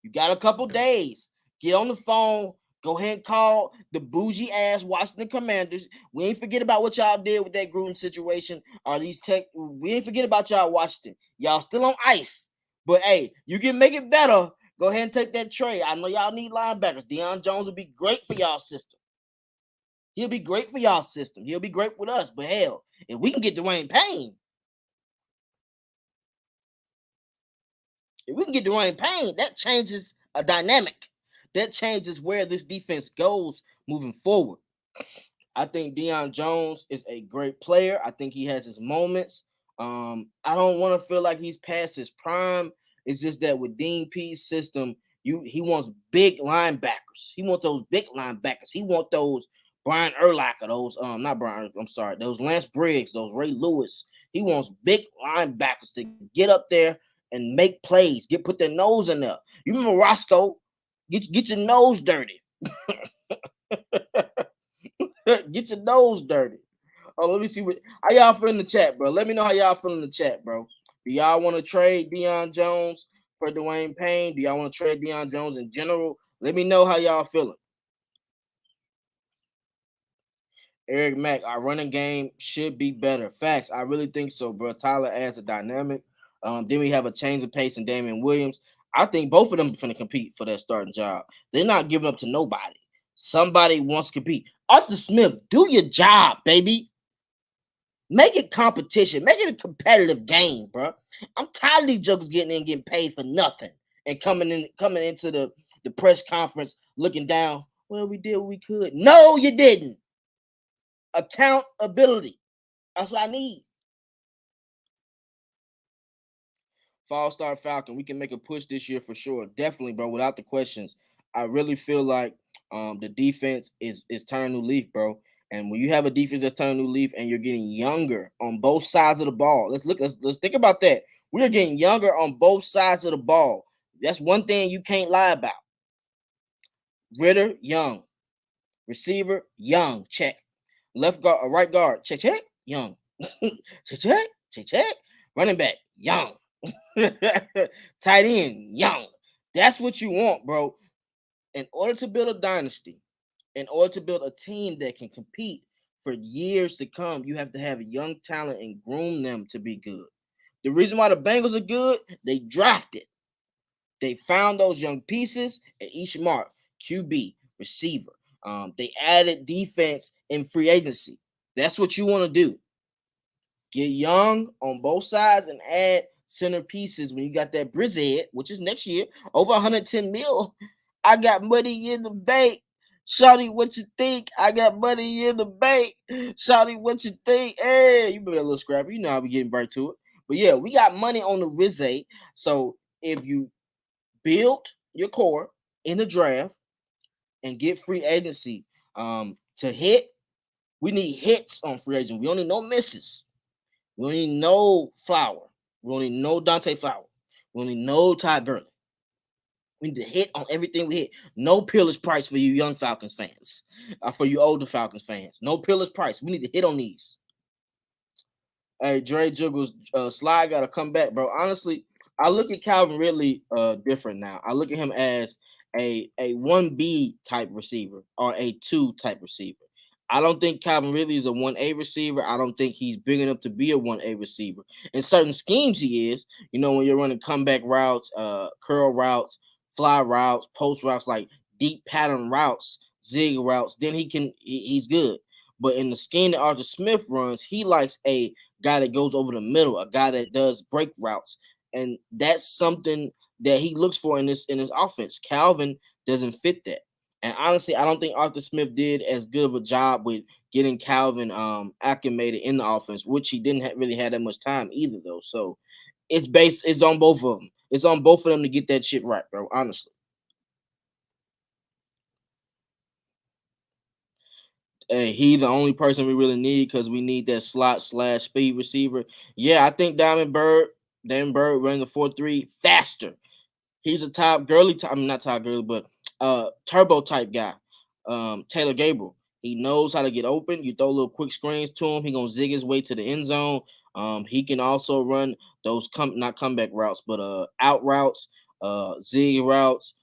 You got a couple days. Get on the phone. Go ahead and call the bougie ass Washington Commanders. We ain't forget about what y'all did with that Gruden situation. Or these tech. We ain't forget about y'all Washington. Y'all still on ice. But hey, you can make it better. Go ahead and take that trade. I know y'all need linebackers. Deion Jones will be great for y'all system. He'll be great for y'all system. He'll be great with us. But hell, if we can get Dwayne Payne, that changes a dynamic. That changes where this defense goes moving forward. I think Deion Jones is a great player. I think he has his moments. I don't want to feel like he's past his prime. It's just that with Dean P's system, he wants big linebackers. He wants those big linebackers. He wants those Brian Urlacher, those not Brian. I'm sorry, those Lance Briggs, those Ray Lewis. He wants big linebackers to get up there and make plays. Put their nose in there. You remember Roscoe? Get your nose dirty. Get your nose dirty. Oh, let me see how y'all feel in the chat, bro. Let me know how y'all feel in the chat, bro. Do y'all want to trade Deion Jones for Dwayne Payne? Do y'all want to trade Deion Jones in general? Let me know how y'all feeling. Eric Mack, our running game should be better. Facts. I really think so, bro. Tyler adds a dynamic. Then we have a change of pace in Damon Williams. I think both of them are going to compete for that starting job. They're not giving up to nobody. Somebody wants to compete. Arthur Smith, do your job, baby. Make it competition. Make it a competitive game, bro. I'm tired of these jokers getting paid for nothing and coming into the press conference looking down. Well, we did what we could. No, you didn't. Accountability. That's what I need. Fall Star Falcon. We can make a push this year for sure. Definitely, bro. Without the questions. I really feel like the defense is turning new leaf, bro. And when you have a defense that's turning new leaf and you're getting younger on both sides of the ball, let's think about that. We are getting younger on both sides of the ball. That's one thing you can't lie about. Ritter, young. Receiver, young. Check. Left guard, right guard, check, young. check. Running back, young. Tight end, young. That's what you want, bro. In order to build a dynasty, in order to build a team that can compete for years to come, you have to have young talent and groom them to be good. The reason why the Bengals are good, they drafted. They found those young pieces at each mark, QB, receiver. They added defense in free agency. That's what you want to do. Get young on both sides and add center pieces when you got that Brizhead, which is next year, over 110 mil. I got money in the bank. Shawty, what you think? I got money in the bank. Shawty, what you think? Hey, you better a little scrappy. You know I'll be getting right to it. But yeah, we got money on the Rizze. So if you build your core in the draft and get free agency to hit, we need hits on free agent. We don't need no misses. We don't need no Flower. We don't need no Dante Flower. We don't need no Todd Gurley. We need to hit on everything we hit. No Peerless Price for you young Falcons fans. For you older Falcons fans. No Peerless Price. We need to hit on these. Hey, Dre Juggles, Sly got to come back, bro. Honestly, I look at Calvin Ridley different now. I look at him as a 1B type receiver or a 2 type receiver. I don't think Calvin Ridley is a 1A receiver. I don't think he's big enough to be a 1A receiver. In certain schemes, he is. You know, when you're running comeback routes, curl routes, fly routes, post routes, like deep pattern routes, zig routes, then he's good. But in the scheme that Arthur Smith runs, he likes a guy that goes over the middle, a guy that does break routes, and that's something that he looks for in this offense. Calvin doesn't fit that, and honestly, I don't think Arthur Smith did as good of a job with getting Calvin acclimated in the offense, which he didn't really have that much time either, though. So it's on both of them. It's on both of them to get that shit right, bro. Honestly. Hey, he the only person we really need because we need that slot/speed receiver. Yeah, I think Damon Bird running the 4-3 faster. He's a top girly type. I mean, not top girly, but turbo type guy. Taylor Gabriel. He knows how to get open. You throw little quick screens to him. He gonna zig his way to the end zone. He can also run those not comeback routes, but out routes, zig routes,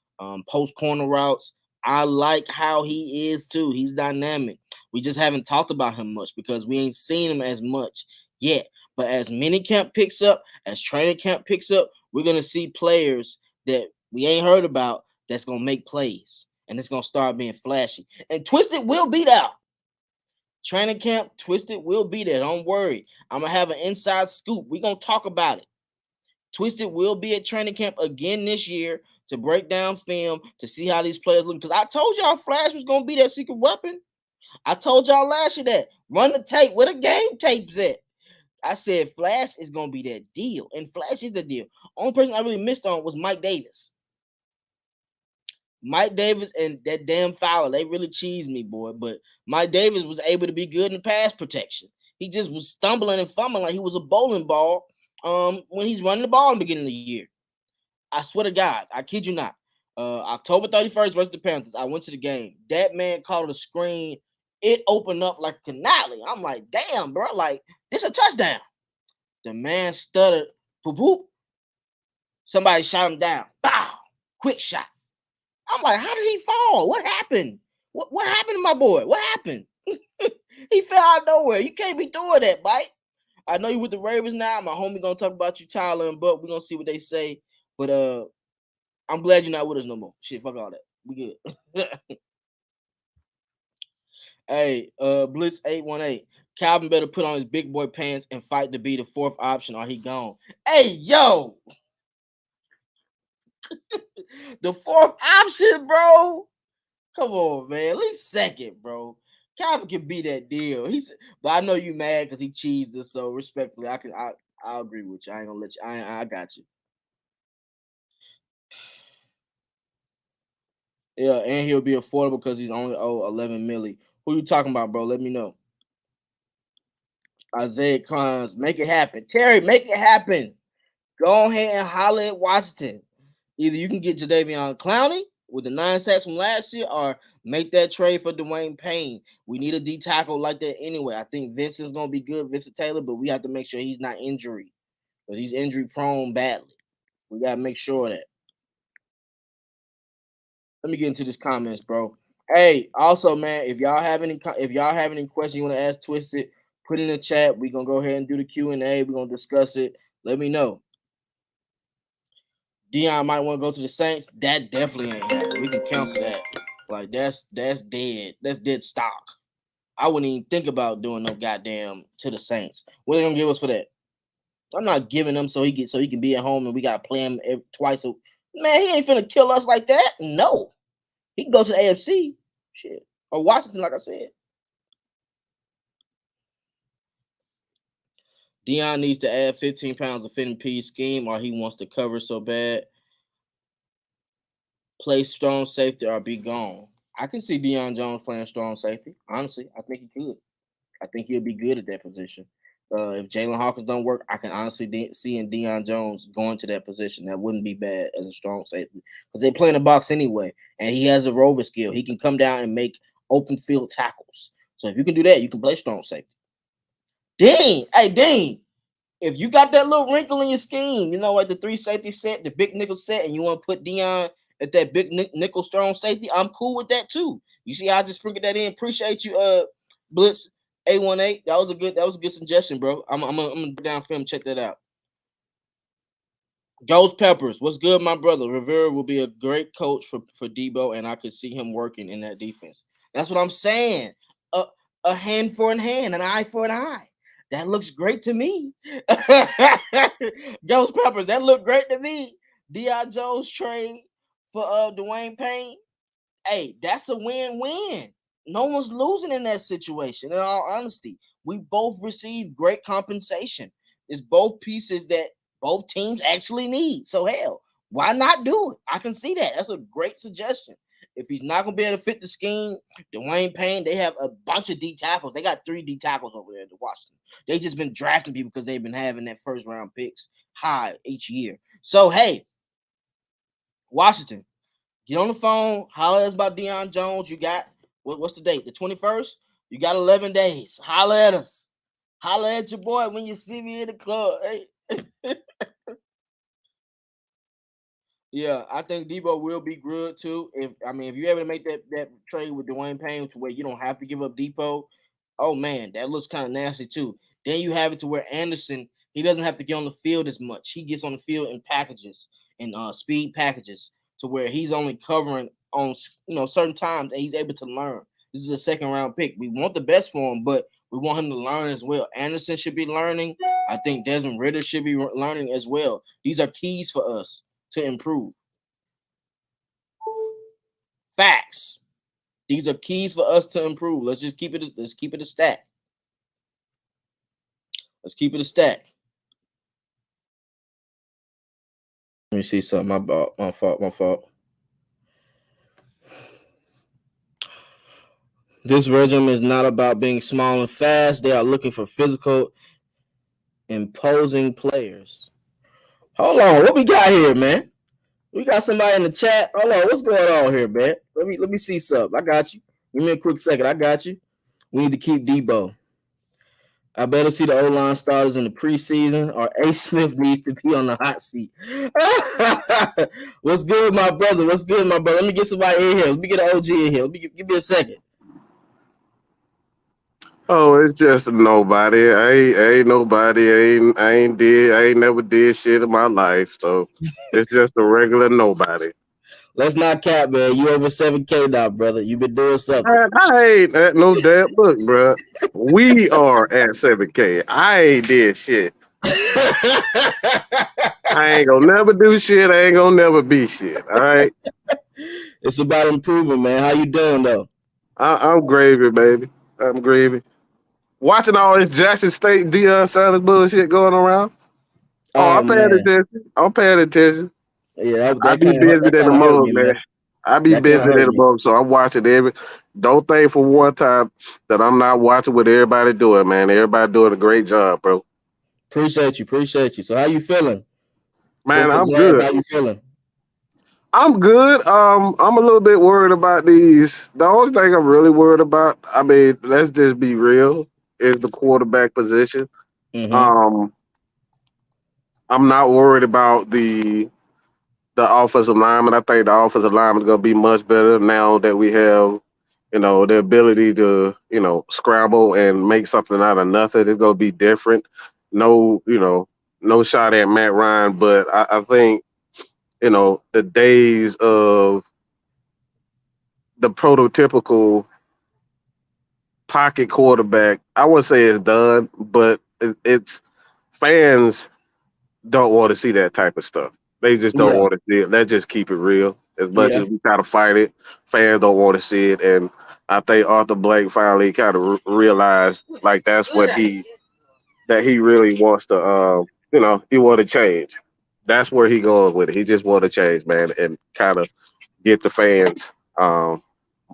post corner routes. I like how he is too. He's dynamic. We just haven't talked about him much because we ain't seen him as much yet. But as mini camp picks up, as training camp picks up, we're gonna see players that we ain't heard about that's gonna make plays and it's gonna start being flashy. And Twisted will be there. Training camp, Twisted will be there. Don't worry. I'm gonna have an inside scoop. We're gonna talk about it. Twisted will be at training camp again this year to break down film to see how these players look. Because I told y'all Flash was gonna be that secret weapon. I told y'all last year that. Run the tape. Where the game tapes at? I said Flash is gonna be that deal, and Flash is the deal. Only person I really missed on was Mike Davis. Mike Davis and that damn Fowler, they really cheesed me, boy. But Mike Davis was able to be good in pass protection. He just was stumbling and fumbling like he was a bowling ball when he's running the ball in the beginning of the year. I swear to God, I kid you not. October 31st versus the Panthers, I went to the game. That man caught a screen. It opened up like a canali. I'm like, damn, bro, like, this a touchdown. The man stuttered. Boop, boop. Somebody shot him down. Bow. Quick shot. I'm like, how did he fall? What happened? What happened to my boy? What happened? He fell out of nowhere. You can't be doing that, Mike. I know you with the Ravens now. My homie gonna talk about you, Tyler and Buck. We're gonna see what they say. But I'm glad you're not with us no more. Shit, fuck all that. We good. Hey, Blitz 818. Calvin better put on his big boy pants and fight to be the fourth option or he gone. Hey, yo. The fourth option, bro. Come on, man. At least second, bro. Calvin can be that deal. But I know you mad because he cheesed us. So respectfully, I'll agree with you. I ain't gonna let you. I got you. Yeah, and he'll be affordable because he's only 11 milli. Who you talking about, bro? Let me know. Isaiah Collins, make it happen. Terry, make it happen. Go ahead and holler at Washington. Either you can get Jadeveon Clowney with the 9 sacks from last year, or make that trade for Dwayne Payne. We need a D tackle like that anyway. I think Vincent's gonna be good, Vincent Taylor, but we have to make sure he's not injury, because he's injury prone badly. We gotta make sure of that. Let me get into this comments, bro. Hey, also, man, if y'all have any questions you want to ask Twisted, put in the chat. We're gonna go ahead and do the Q&A. We're gonna discuss it. Let me know. Deion might want to go to the Saints. That definitely ain't happening. We can cancel that. Like that's dead. That's dead stock. I wouldn't even think about doing no goddamn to the Saints. What are they gonna give us for that? I'm not giving them so he can be at home and we gotta play him twice. Man, he ain't finna kill us like that. No, he can go to the AFC. Shit, or Washington, like I said. Deion needs to add 15 pounds of fitting P scheme, or he wants to cover so bad. Play strong safety or be gone. I can see Deion Jones playing strong safety. Honestly, I think he could. I think he'll be good at that position. If Jalen Hawkins don't work, I can honestly see Deion Jones going to that position. That wouldn't be bad as a strong safety because they play in the box anyway, and he has a rover skill. He can come down and make open field tackles. So if you can do that, you can play strong safety. Dean, hey Dean, if you got that little wrinkle in your scheme, like the 3 safety set, the big nickel set, and you want to put Deion at that big nickel strong safety, I'm cool with that too. You see, I just sprinkled that in. Appreciate you, Blitz A18. That was a good suggestion, bro. I'm gonna down film. Check that out. Ghost Peppers, what's good, my brother? Rivera will be a great coach for Debo, and I could see him working in that defense. That's what I'm saying. A hand for an hand, an eye for an eye. That looks great to me. Ghost Peppers, that looked great to me. Deion Jones trade for Dwayne Payne. Hey, that's a win-win. No one's losing in that situation. In all honesty, we both received great compensation. It's both pieces that both teams actually need. So hell, why not do it? I can see that. That's a great suggestion. If he's not gonna be able to fit the scheme, Dwayne Payne, they have a bunch of D tackles. They got 3 D tackles over there in Washington. They just been drafting people because they've been having that first round picks high each year. So hey, Washington, get on the phone, holler at us about Deion Jones. You got what's the date? The 21st? You got 11 days. Holler at us. Holler at your boy when you see me in the club. Hey. Yeah, I think Debo will be good too. If you're able to make that trade with Dwayne Payne to where you don't have to give up Debo, oh man, that looks kind of nasty too. Then you have it to where Anderson, he doesn't have to get on the field as much. He gets on the field in packages and speed packages to where he's only covering on certain times and he's able to learn. This is a second round pick. We want the best for him, but we want him to learn as well. Anderson should be learning. I think Desmond Ritter should be learning as well. These are keys for us to improve. Facts. These are keys for us to improve. Let's keep it a stat. Let's keep it a stat. Let me see something. My fault. This regime is not about being small and fast. They are looking for physical, imposing players. Hold on, what we got here, man? We got somebody in the chat. Hold on, what's going on here, man? Let me see something. I got you. Give me a quick second. I got you. We need to keep Debo. I better see the O-line starters in the preseason, or A. Smith needs to be on the hot seat. What's good, my brother? What's good, my brother? Let me get somebody in here. Let me get an OG in here. Give me a second. Oh, it's just a nobody. I ain't nobody. I ain't never did shit in my life. So it's just a regular nobody. Let's not cap, man. You over 7K now, brother. You been doing something. I ain't at no damn look, bro. We are at 7K. I ain't did shit. I ain't gonna never do shit. I ain't gonna never be shit. All right. It's about improving, man. How you doing though? I'm gravy, baby. I'm gravy. Watching all this Jackson State Deion Sanders bullshit going around. I'm paying attention. I'm paying attention. Yeah, I be busy than a mug, man. I be busy than a mug, so I'm watching every. Don't think for one time that I'm not watching what everybody doing, man. Everybody doing a great job, bro. Appreciate you. So how you feeling? Man, I'm good. How you feeling? I'm good. I'm a little bit worried about these. The only thing I'm really worried about, let's just be real, is the quarterback position. Mm-hmm. I'm not worried about the offensive lineman. I think the offensive lineman is going to be much better now that we have, the ability to, scramble and make something out of nothing. It's going to be different. No shot at Matt Ryan, but I think, the days of the prototypical pocket quarterback, I wouldn't say it's done, but it's fans don't want to see that type of stuff. They just don't want to see it. Let's just keep it real. As much as we try to fight it, fans don't want to see it. And I think Arthur Blank finally kind of realized like that's what he really wants to, he want to change. That's where he goes with it. He just want to change, man, and kind of get the fans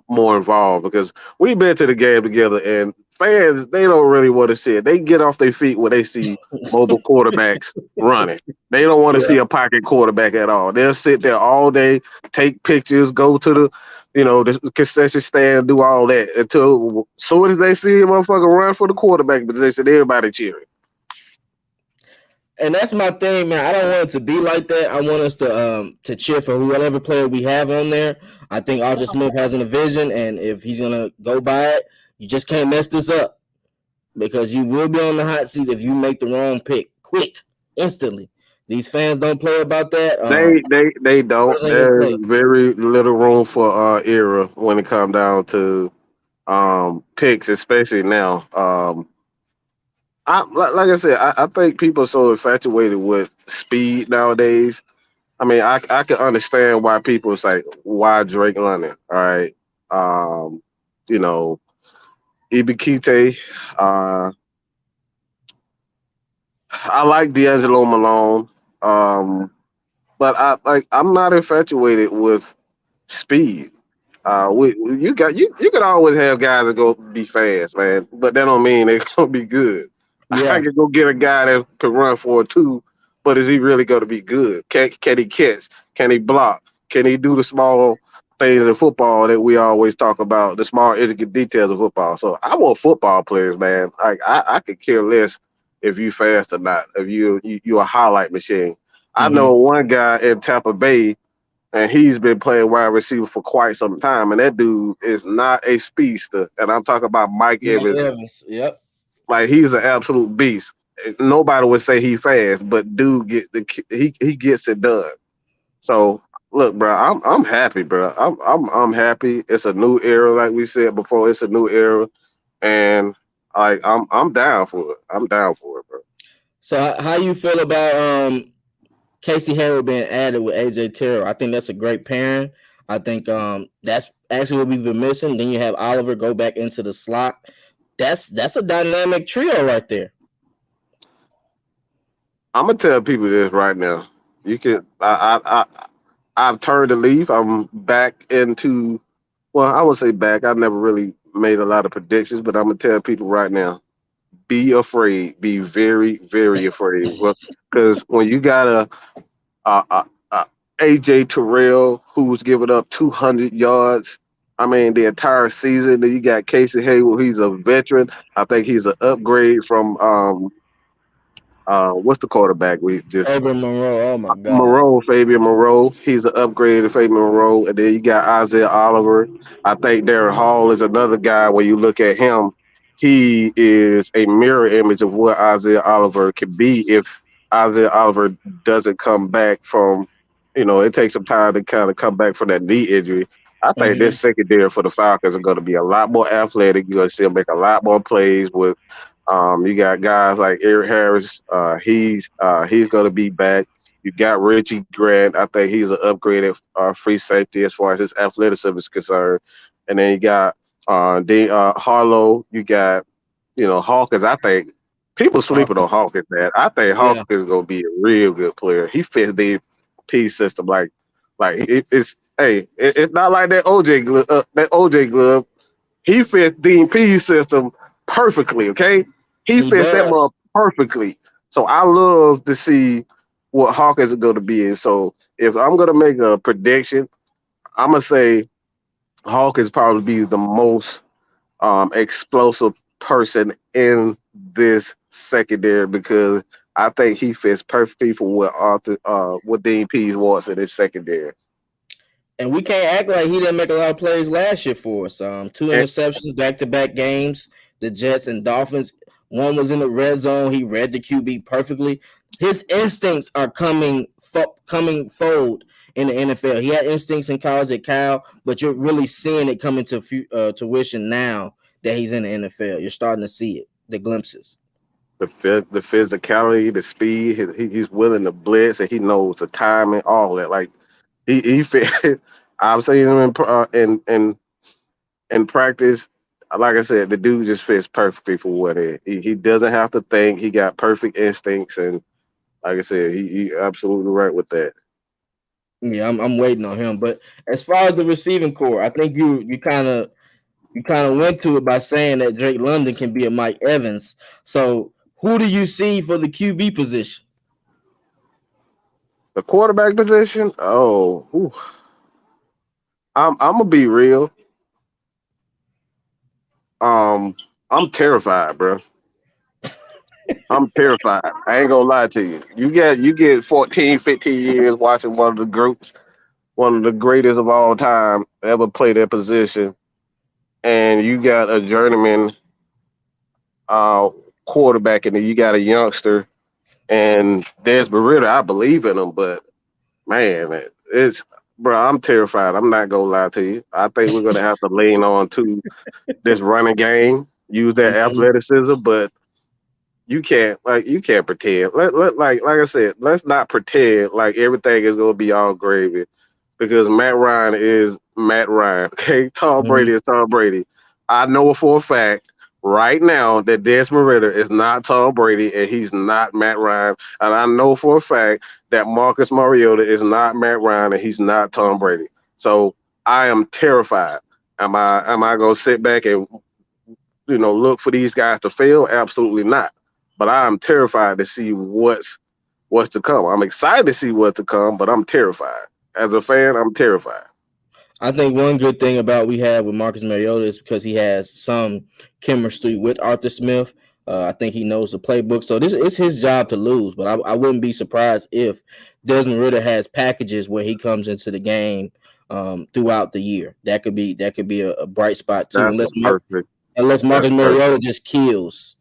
more involved because we've been to the game together and fans, they don't really want to see it. They get off their feet when they see mobile quarterbacks running. They don't want to see a pocket quarterback at all. They'll sit there all day, take pictures, go to the concession stand, do all that until as soon as they see a motherfucker run for the quarterback position, everybody cheering. And that's my thing, man. I don't want it to be like that. I want us to cheer for whatever player we have on there. I think Arthur Smith has a vision, and if he's gonna go by it, you just can't mess this up because you will be on the hot seat if you make the wrong pick quick, instantly. These fans don't play about that. They don't. Players ain't gonna There's play. very little room for error when it comes down to picks, especially now. Like I said, I think people are so infatuated with speed nowadays. I mean, I can understand why people say why Drake London. All right, um, you know, Ibikite. I like D'Angelo Malone, but I'm not infatuated with speed. You could always have guys that go be fast, man, but that don't mean they're gonna be good. I Yeah. could go get a guy that can run for a two, but is he really gonna be good? Can he catch? Can he block? Can he do the small things in football that we always talk about, the small intricate details of football? So I want football players, man. Like I could care less if you fast or not, if you a highlight machine. I Mm-hmm. know one guy in Tampa Bay and he's been playing wide receiver for quite some time. And that dude is not a speedster. And I'm talking about Mike Mike Evans. Evans. Yep. Like he's an absolute beast. Nobody would say he fast, but dude he gets it done. So look, bro, I'm happy, bro. I'm happy. It's a new era, like we said before. It's a new era, and like I'm down for it. I'm down for it, bro. So how you feel about Casey Hayward being added with AJ Terrell? I think that's a great pairing. I think that's actually what we've been missing. Then you have Oliver go back into the slot. That's a dynamic trio right there. I'm gonna tell people this right now. You can I've turned a leaf. I'm back into, well, I would say back. I never really made a lot of predictions, but I'm gonna tell people right now: be afraid. Be very, very afraid. Well, because when you got a AJ Terrell who's giving up 200 yards, I mean the entire season. Then you got Casey Hayward. He's a veteran. I think he's an upgrade from what's the quarterback we just Urban Monroe. Oh my God. Moreau, Fabian Moreau. He's an upgrade to Fabian Moreau. And then you got Isaiah Oliver. I think Darren Hall is another guy. When you look at him, he is a mirror image of what Isaiah Oliver could be if Isaiah Oliver doesn't come back from, it takes some time to kind of come back from that knee injury. I think Mm-hmm. this secondary for the Falcons are going to be a lot more athletic. You're going to see them make a lot more plays with. You got guys like Eric Harris. He's going to be back. You got Richie Grant. I think he's an upgraded free safety as far as his athleticism is concerned. And then you got Harlow. You got Hawkins. I think people sleeping on Hawkins, man. I think Yeah. Hawkins is going to be a real good player. He fits the P system it's not like that OJ glove. That OJ glove. He fits Dean P's system perfectly. Okay, he He fits that does. mug perfectly. So I love to see what Hawkins is going to be in. So if I'm going to make a prediction, I'm gonna say Hawkins probably be the most explosive person in this secondary because I think he fits perfectly for what Dean Pease wants in his secondary. And we can't act like he didn't make a lot of plays last year for us. Two And, interceptions back to back games. The Jets and Dolphins. One was in the red zone. He read the QB perfectly. His instincts are coming forward in the NFL. He had instincts in college at Cal, but you're really seeing it come into tuition now that he's in the NFL. You're starting to see it, the glimpses. the physicality, the speed, he's willing to blitz, and he knows the timing, all that. Like he fit. I've seen him in practice. Like I said, the dude just fits perfectly for what he doesn't have to think. He got perfect instincts, and like I said, he absolutely right with that. Yeah, I'm waiting on him. But as far as the receiving core, I think you kind of went to it by saying that Drake London can be a Mike Evans. So who do you see for the QB position? The quarterback position. Oh, ooh. I'm gonna be real. Um, I'm terrified, bro. I'm terrified. I ain't gonna lie to you. You get 14, 15 years watching one of the groups, one of the greatest of all time ever play their position, and you got a journeyman uh, quarterback, and then you got a youngster, and Desmond Ritter. I believe in him, but man, it's bro. I'm terrified. I'm not gonna lie to you. I think we're gonna have to lean on to this running game, use that Mhm. athleticism, but you can't pretend. Like I said, let's not pretend like everything is gonna be all gravy because Matt Ryan is Matt Ryan. Okay, Tom Brady Mhm. is Tom Brady. I know for a fact right now that Desmond Ritter is not Tom Brady and he's not Matt Ryan. And I know for a fact that Marcus Mariota is not Matt Ryan and he's not Tom Brady. So I am terrified. Am I gonna sit back and look for these guys to fail? Absolutely not. But I'm terrified to see what's to come. I'm excited to see what's to come, but I'm terrified. As a fan, I'm terrified. I think one good thing about we have with Marcus Mariota is because he has some chemistry with Arthur Smith. I think he knows the playbook, so this is his job to lose. But I wouldn't be surprised if Desmond Ritter has packages where he comes into the game throughout the year. That could be a bright spot too. That's Unless a perfect. unless That's Marcus Mariota perfect. just kills,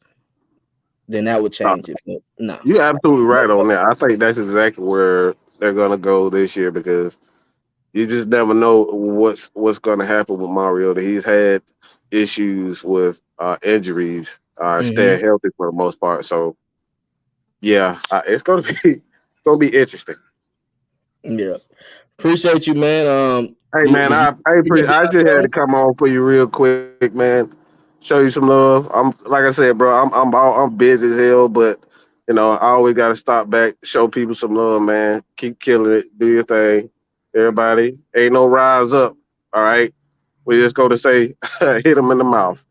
then that would Uh, change it. But no. You're absolutely right on that. I think that's exactly where they're gonna go this year because you just never know what's gonna happen with Mariota. He's had issues with injuries, Hmm. staying healthy for the most part. So yeah, it's gonna be it's gonna be interesting. Yeah. Appreciate you, man. Hey man, Did you I just had to come on for you real quick, man. Show you some love. I'm like I said, bro. I'm busy as hell, but I always got to stop back, show people some love, man. Keep killing it, do your thing. Everybody, ain't no rise up. All right, we just go to say, hit them in the mouth.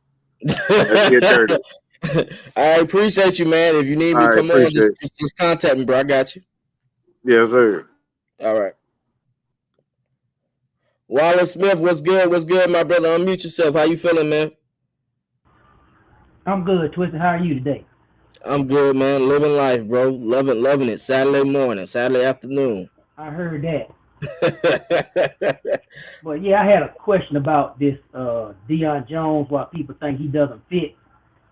Let's get dirty. I appreciate you, man. If you need me All to right, come on, appreciate it. just contact me, bro. I got you. Yes, sir. All right. Wallace Smith, what's good? What's good, my brother? Unmute yourself. How you feeling, man? I'm good, Twisted. How are you today? I'm good, man. Living life, bro. Loving it. Saturday morning, Saturday afternoon. I heard that. But yeah, I had a question about this Deion Jones. Why people think he doesn't fit?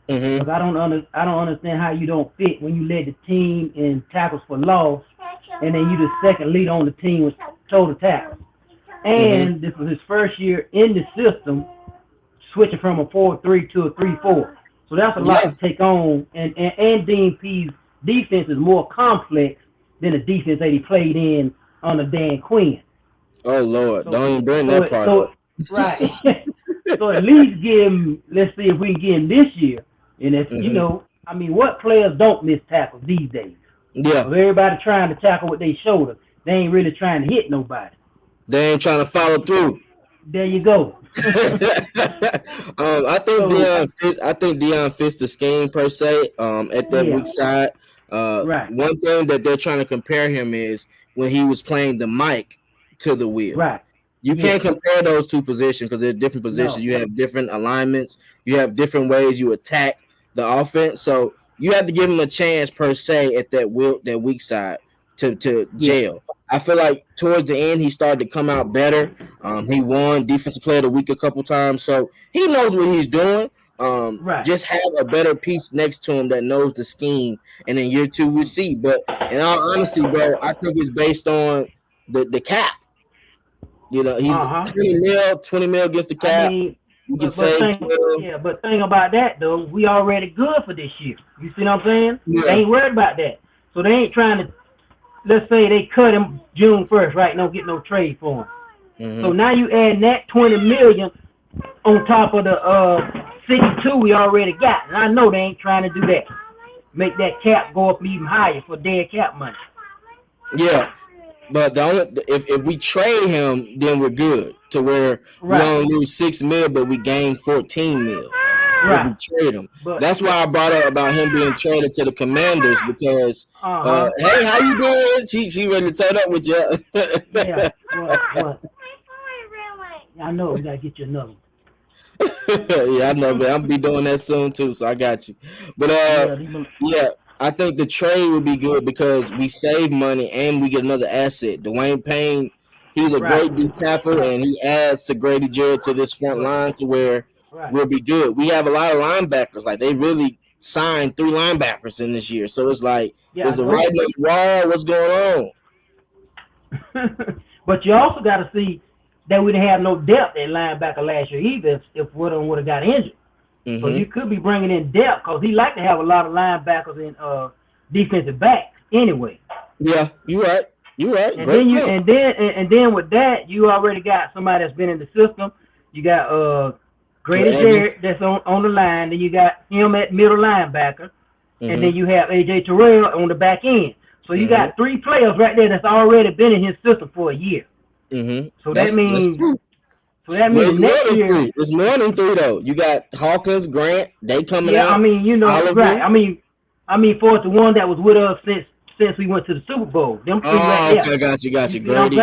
Hmm. Because I don't understand how you don't fit when you led the team in tackles for loss, and then you the second leader on the team with total tackles. Hmm. And this was his first year in the system, switching from a 4-3 to a 3-4. So that's a lot Yeah. to take on. And Dean P's defense is more complex than the defense that he played in under Dan Quinn. Oh Lord, So don't even bring so that it, part so up. right. So at least give him. Let's see if we can get him this year. And if Hmm. I mean, what players don't miss tackles these days? Yeah, With everybody trying to tackle with their shoulder, they ain't really trying to hit nobody. they ain't trying to follow through. There you go. I think So Deion fits the scheme per se. At that yeah, weak side, right, one thing that they're trying to compare him is when he was playing the mic to the wheel. right, You yeah, can't compare those two positions because they're different positions. no, You have different alignments. You have different ways you attack the offense. So you have to give him a chance per se at that weak side to yeah, jail. I feel like towards the end he started to come out better. He won defensive player of the week a couple times, so he knows what he's doing. right. Just have a better piece next to him that knows the scheme, and in year two we'll see. But in all honesty, bro, I think it's based on the cap. He's Uh huh. 20 mil against the I cap. mean, You can but save thing, 12. yeah, but thing about that though, we already good for this year. You see what I'm saying? They Yeah. ain't worried about that. So they ain't trying to. Let's say they cut him June 1st, right? Don't get no trade for him. So Mm-hmm. now you add that 20 million on top of the 62 we already got, and I know they ain't trying to do that. Make that cap go up even higher for dead cap money. Yeah. But if we trade him, then we're good to where we Right, only lose 6 mil, but we gain 14 mil if we right. trade him. But That's why I brought up about him being traded to the Commanders because, uh huh. hey, how you doing? She ready to turn up with you. Yeah. What? I know we gotta get you another one. Yeah, I know, man. I'll be doing that soon too, so I got you. But yeah, I think the trade would be good because we save money and we get another asset. Dwayne Payne, he's a great D tackle, and he adds to Grady Jarrett to this front line to where we'll be good. We have a lot of linebackers. Like they really signed 3 linebackers in this year, so it's like is the right on the wall? What's going on? But you also got to see that we didn't have no depth at linebacker last year either if Woodham would have got injured. Mm-hmm. So you could be bringing in depth because he like to have a lot of linebackers and defensive backs anyway. Yeah, you're right. And then with that, you already got somebody that's been in the system. You got Grady Jarrett that's on the line. Then you got him at middle linebacker. Mm-hmm. And then you have AJ Terrell on the back end. So you got 3 players right there that's already been in his system for a year. Mm-hmm. So that means next year it's more than 3 though. You got Hawkins, Grant, they coming out. Yeah, I mean, you know, right. I mean, for the one that was with us since we went to the Super Bowl. Them 3 right there. Okay, got you. Grady,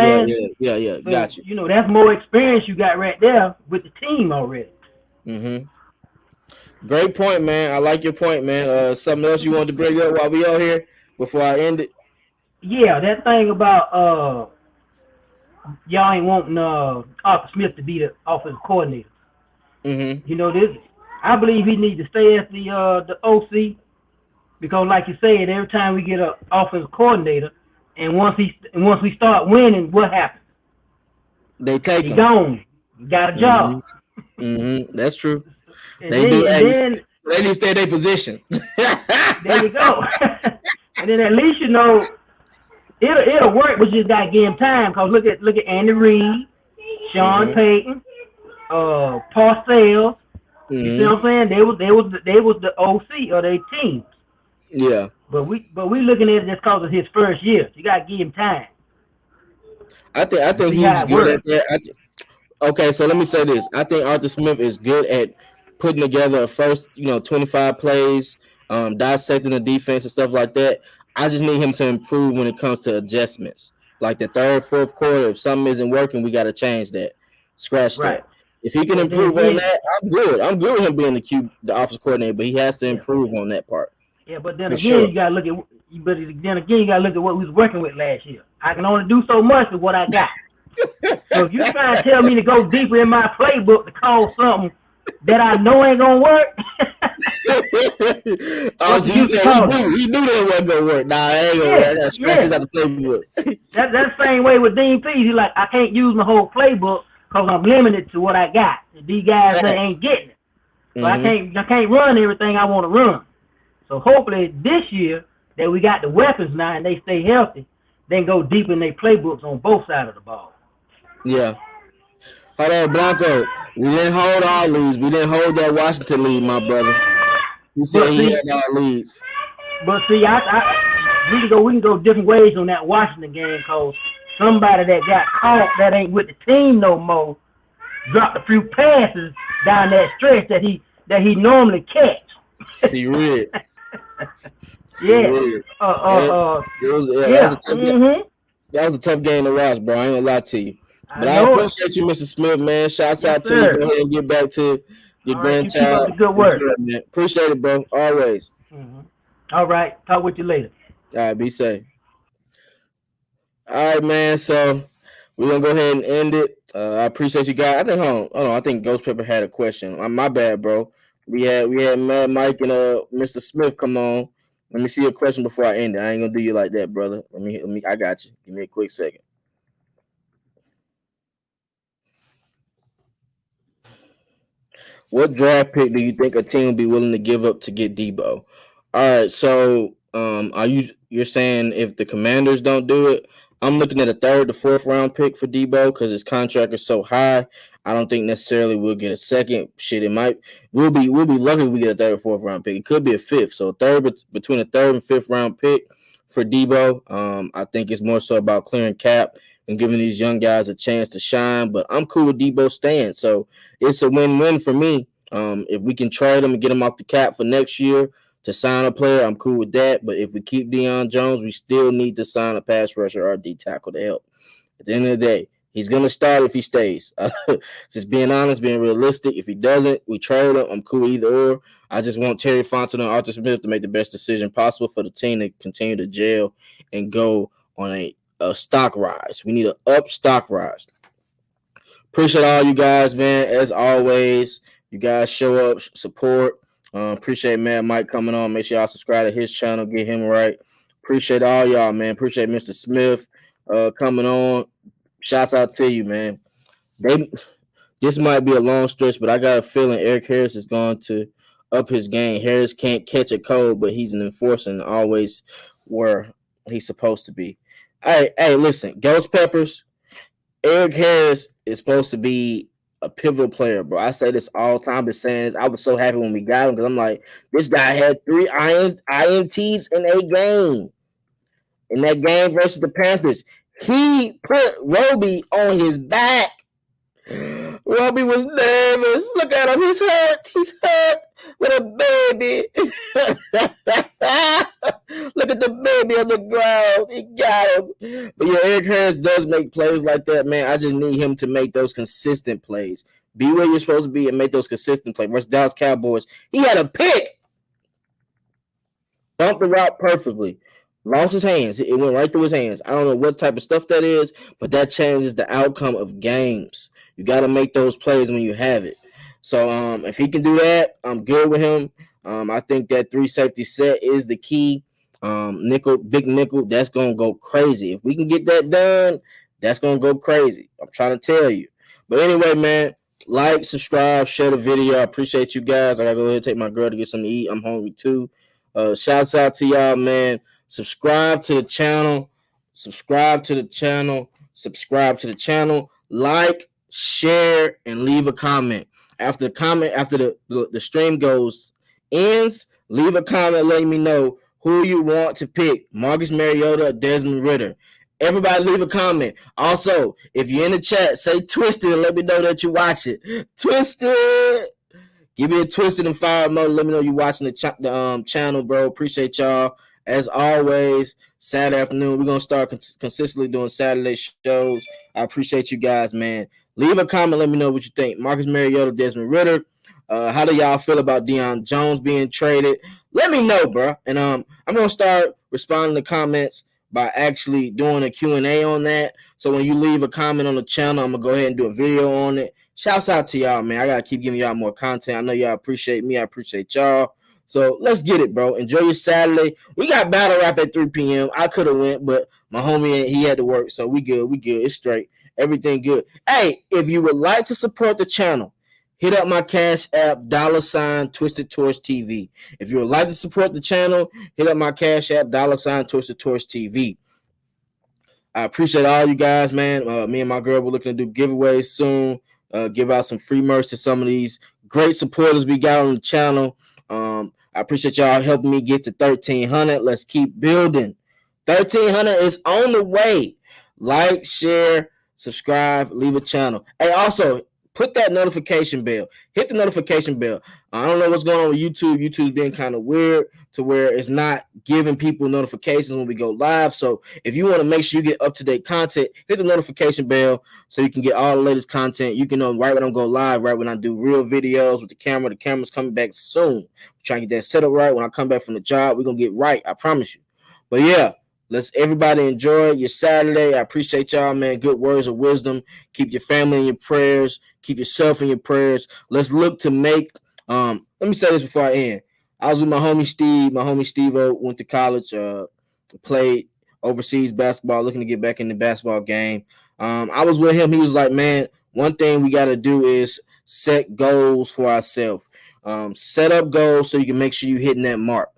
yeah, so, got you. You know, that's more experience you got right there with the team already. Mm-hmm. Great point, man. I like your point, man. Something else you wanted to bring up while we out here before I end it? Yeah, that thing about y'all ain't wanting Arthur Smith to be the offensive coordinator. Mm-hmm. You know this. I believe he needs to stay as the OC because, like you said, every time we get an offensive coordinator, and once we start winning, what happens? They take him. He gone. He got a job. Mm-hmm. That's true. And they need to stay in their position. There you go. And then at least you know it'll work, but you just gotta give him time. Cause look at Andy Reid, Sean Payton, Parcells. You see what I'm saying? They was the OC of their teams. Yeah. But we looking at it just cause of his first year. You gotta give him time. I think he's good at that. Okay, so let me say this. I think Arthur Smith is good at putting together a first, 25 plays, dissecting the defense and stuff like that. I just need him to improve when it comes to adjustments. Like the 3rd, 4th quarter, if something isn't working, we got to change that. Scratch that. If he can improve on that, I'm good. I'm good with him being the office coordinator, but he has to improve on that part. Yeah, but then again, you got to look at. But then again, you got to look at what we was working with last year. I can only do so much with what I got. So if you try to tell me to go deeper in my playbook to call something that I know ain't gonna work. He knew that wasn't gonna work. Nah, it ain't gonna work. I got scratches out the playbook. That's the same way with Dean Pease. He's like, I can't use my whole playbook because I'm limited to what I got. These guys they ain't getting it. So I can't run everything I want to run. So hopefully this year that we got the weapons now and they stay healthy, they can go deep in their playbooks on both sides of the ball. Yeah. Hold on, Blanco. We didn't hold our leads. We didn't hold that Washington lead, my brother. He said he had our leads. But see, we can go different ways on that Washington game because somebody that got caught that ain't with the team no more dropped a few passes down that stretch that he normally catch. See, Rid. Yeah. That was a tough game to watch, bro. I ain't gonna lie to you. But I appreciate you, Mr. Smith, man. Shouts out to you. Go ahead and get back to your grandchild. Keep up the good work. Man. Appreciate it, bro. Always. All right. Talk with you later. All right. Be safe. All right, man. So we're going to go ahead and end it. I appreciate you guys. I think Ghost Pepper had a question. My bad, bro. We had Mad Mike and Mr. Smith come on. Let me see your question before I end it. I ain't going to do you like that, brother. Let me. I got you. Give me a quick second. What draft pick do you think a team will be willing to give up to get Debo? All right, so you're saying if the Commanders don't do it? I'm looking at a 3rd to 4th round pick for Debo because his contract is so high. I don't think necessarily we'll get a 2nd. Shit, we'll be lucky if we get a 3rd or 4th round pick. It could be a 5th. So between a 3rd and 5th round pick for Debo. I think it's more so about clearing cap and giving these young guys a chance to shine. But I'm cool with Debo staying. So it's a win-win for me. If we can trade him and get him off the cap for next year to sign a player, I'm cool with that. But if we keep Deion Jones, we still need to sign a pass rusher or D tackle to help. At the end of the day, He's gonna start if he stays. Just being honest, being realistic. If he doesn't, we trade him. I'm cool either or. I just want Terry Fontenot and Arthur Smith to make the best decision possible for the team to continue to gel and go on a stock rise. We need an up stock rise. Appreciate all you guys, man. As always, you guys show up, support. Appreciate Mad Mike coming on. Make sure y'all subscribe to his channel, get him right. Appreciate all y'all, man. Appreciate Mr. Smith coming on. Shouts out to you, man. This might be a long stretch, but I got a feeling Eric Harris is going to up his game. Harris can't catch a cold, but he's an enforcer and always where he's supposed to be. Hey, listen, Ghost Peppers, Eric Harris is supposed to be a pivotal player, bro. I say this all the time. I've been saying this. I was so happy when we got him because I'm like, this guy had 3 INTs in a game. In that game versus the Panthers, he put Roby on his back. Roby was nervous. Look at him. He's hurt. He's hurt with a baby. Look at the baby on the ground. He got him. But yeah, Eric Harris does make plays like that, man. I just need him to make those consistent plays. Be where you're supposed to be and make those consistent plays. Versus Dallas Cowboys, he had a pick. Bumped the route perfectly. Lost his hands. It went right through his hands. I don't know what type of stuff that is, but that changes the outcome of games. You got to make those plays when you have it. So if he can do that, I'm good with him. I think that 3 safety set is the key. Big nickel, that's going to go crazy. If we can get that done, that's going to go crazy. I'm trying to tell you. But anyway, man, like, subscribe, share the video. I appreciate you guys. I got to go ahead and take my girl to get something to eat. I'm hungry too. Shouts out to y'all, man. Subscribe to the channel. Like, share, and leave a comment. After the stream ends, leave a comment letting me know who you want to pick, Marcus Mariota or Desmond Ritter. Everybody leave a comment. Also, if you're in the chat, say Twisted and let me know that you watch it. Twisted! Give me a Twisted and fire mode. Let me know you watching the channel, bro. Appreciate y'all. As always, Saturday afternoon, we're going to start consistently doing Saturday shows. I appreciate you guys, man. Leave a comment. Let me know what you think. Marcus Mariota, Desmond Ritter. How do y'all feel about Deion Jones being traded? Let me know, bro. And I'm going to start responding to comments by actually doing a Q&A on that. So when you leave a comment on the channel, I'm going to go ahead and do a video on it. Shouts out to y'all, man. I got to keep giving y'all more content. I know y'all appreciate me. I appreciate y'all. So let's get it, bro. Enjoy your Saturday. We got battle rap at 3 p.m. I could have went, but my homie, he had to work. So we good. It's straight. Everything good. Hey, if you would like to support the channel, hit up my Cash App, $Twisted Torch TV. If you would like to support the channel, hit up my Cash App, $Twisted Torch TV. I appreciate all you guys, man. Me and my girl, we're looking to do giveaways soon. Give out some free merch to some of these great supporters we got on the channel. I appreciate y'all helping me get to 1,300. Let's keep building. 1,300 is on the way. Like, share, subscribe, leave a channel. Hey, also, put that notification bell. Hit the notification bell. I don't know what's going on with YouTube. YouTube's being kind of weird to where it's not giving people notifications when we go live. So if you want to make sure you get up-to-date content, hit the notification bell so you can get all the latest content. You can know right when I'm going live, right when I do real videos with the camera. The camera's coming back soon. We're trying to get that set up right. When I come back from the job, we're going to get right. I promise you. But yeah, let's everybody enjoy your Saturday. I appreciate y'all, man. Good words of wisdom. Keep your family in your prayers. Keep yourself in your prayers. Let's look to make let me say this before I end. I was with my homie Steve. My homie Steve went to college, played overseas basketball, looking to get back in the basketball game. I was with him. He was like, man, one thing we got to do is set goals for ourselves. Set up goals so you can make sure you're hitting that mark.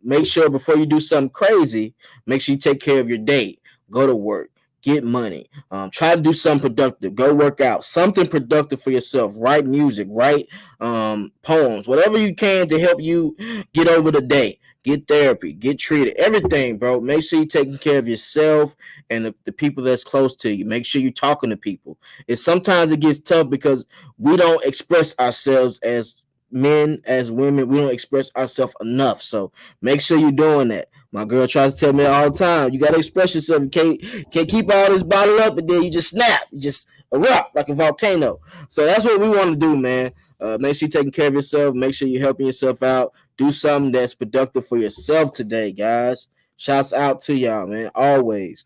Make sure before you do something crazy, make sure you take care of your day. Go to work. Get money. Try to do something productive. Go work out. Something productive for yourself. Write music. Write poems. Whatever you can to help you get over the day. Get therapy. Get treated. Everything, bro. Make sure you're taking care of yourself and the people that's close to you. Make sure you're talking to people. Sometimes it gets tough because we don't express ourselves as men, as women. We don't express ourselves enough. So make sure you're doing that. My girl tries to tell me all the time, you gotta express yourself. You can't keep all this bottled up and then you just snap. You just erupt like a volcano. So that's what we want to do, man. Make sure you're taking care of yourself. Make sure you're helping yourself out. Do something that's productive for yourself today, guys. Shouts out to y'all, man. Always.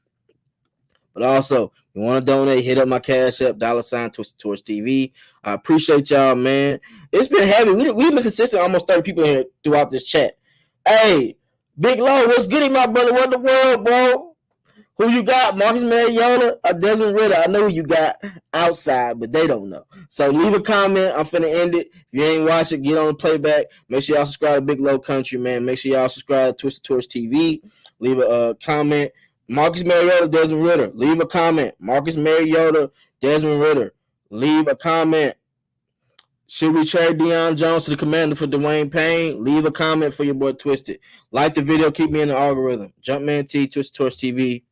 But also, you want to donate, hit up my Cash App, $ Twisted Torch TV. I appreciate y'all, man. It's been heavy. We've been consistent, almost 30 people here throughout this chat. Hey, Big Low, what's good, my brother? What the world, bro? Who you got? Marcus Mariota or Desmond Ritter? I know who you got outside, but they don't know. So leave a comment. I'm finna end it. If you ain't watching, get on the playback. Make sure y'all subscribe to Big Low Country, man. Make sure y'all subscribe to Twisted Torch TV. Leave a comment. Marcus Mariota, Desmond Ritter. Leave a comment. Marcus Mariota, Desmond Ritter. Leave a comment. Should we trade Deion Jones to the Commander for Dwayne Payne? Leave a comment for your boy Twisted. Like the video. Keep me in the algorithm. Jumpman T, Twisted Torch TV.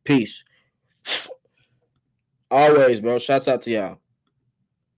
Peace. Always, bro. Shouts out to y'all.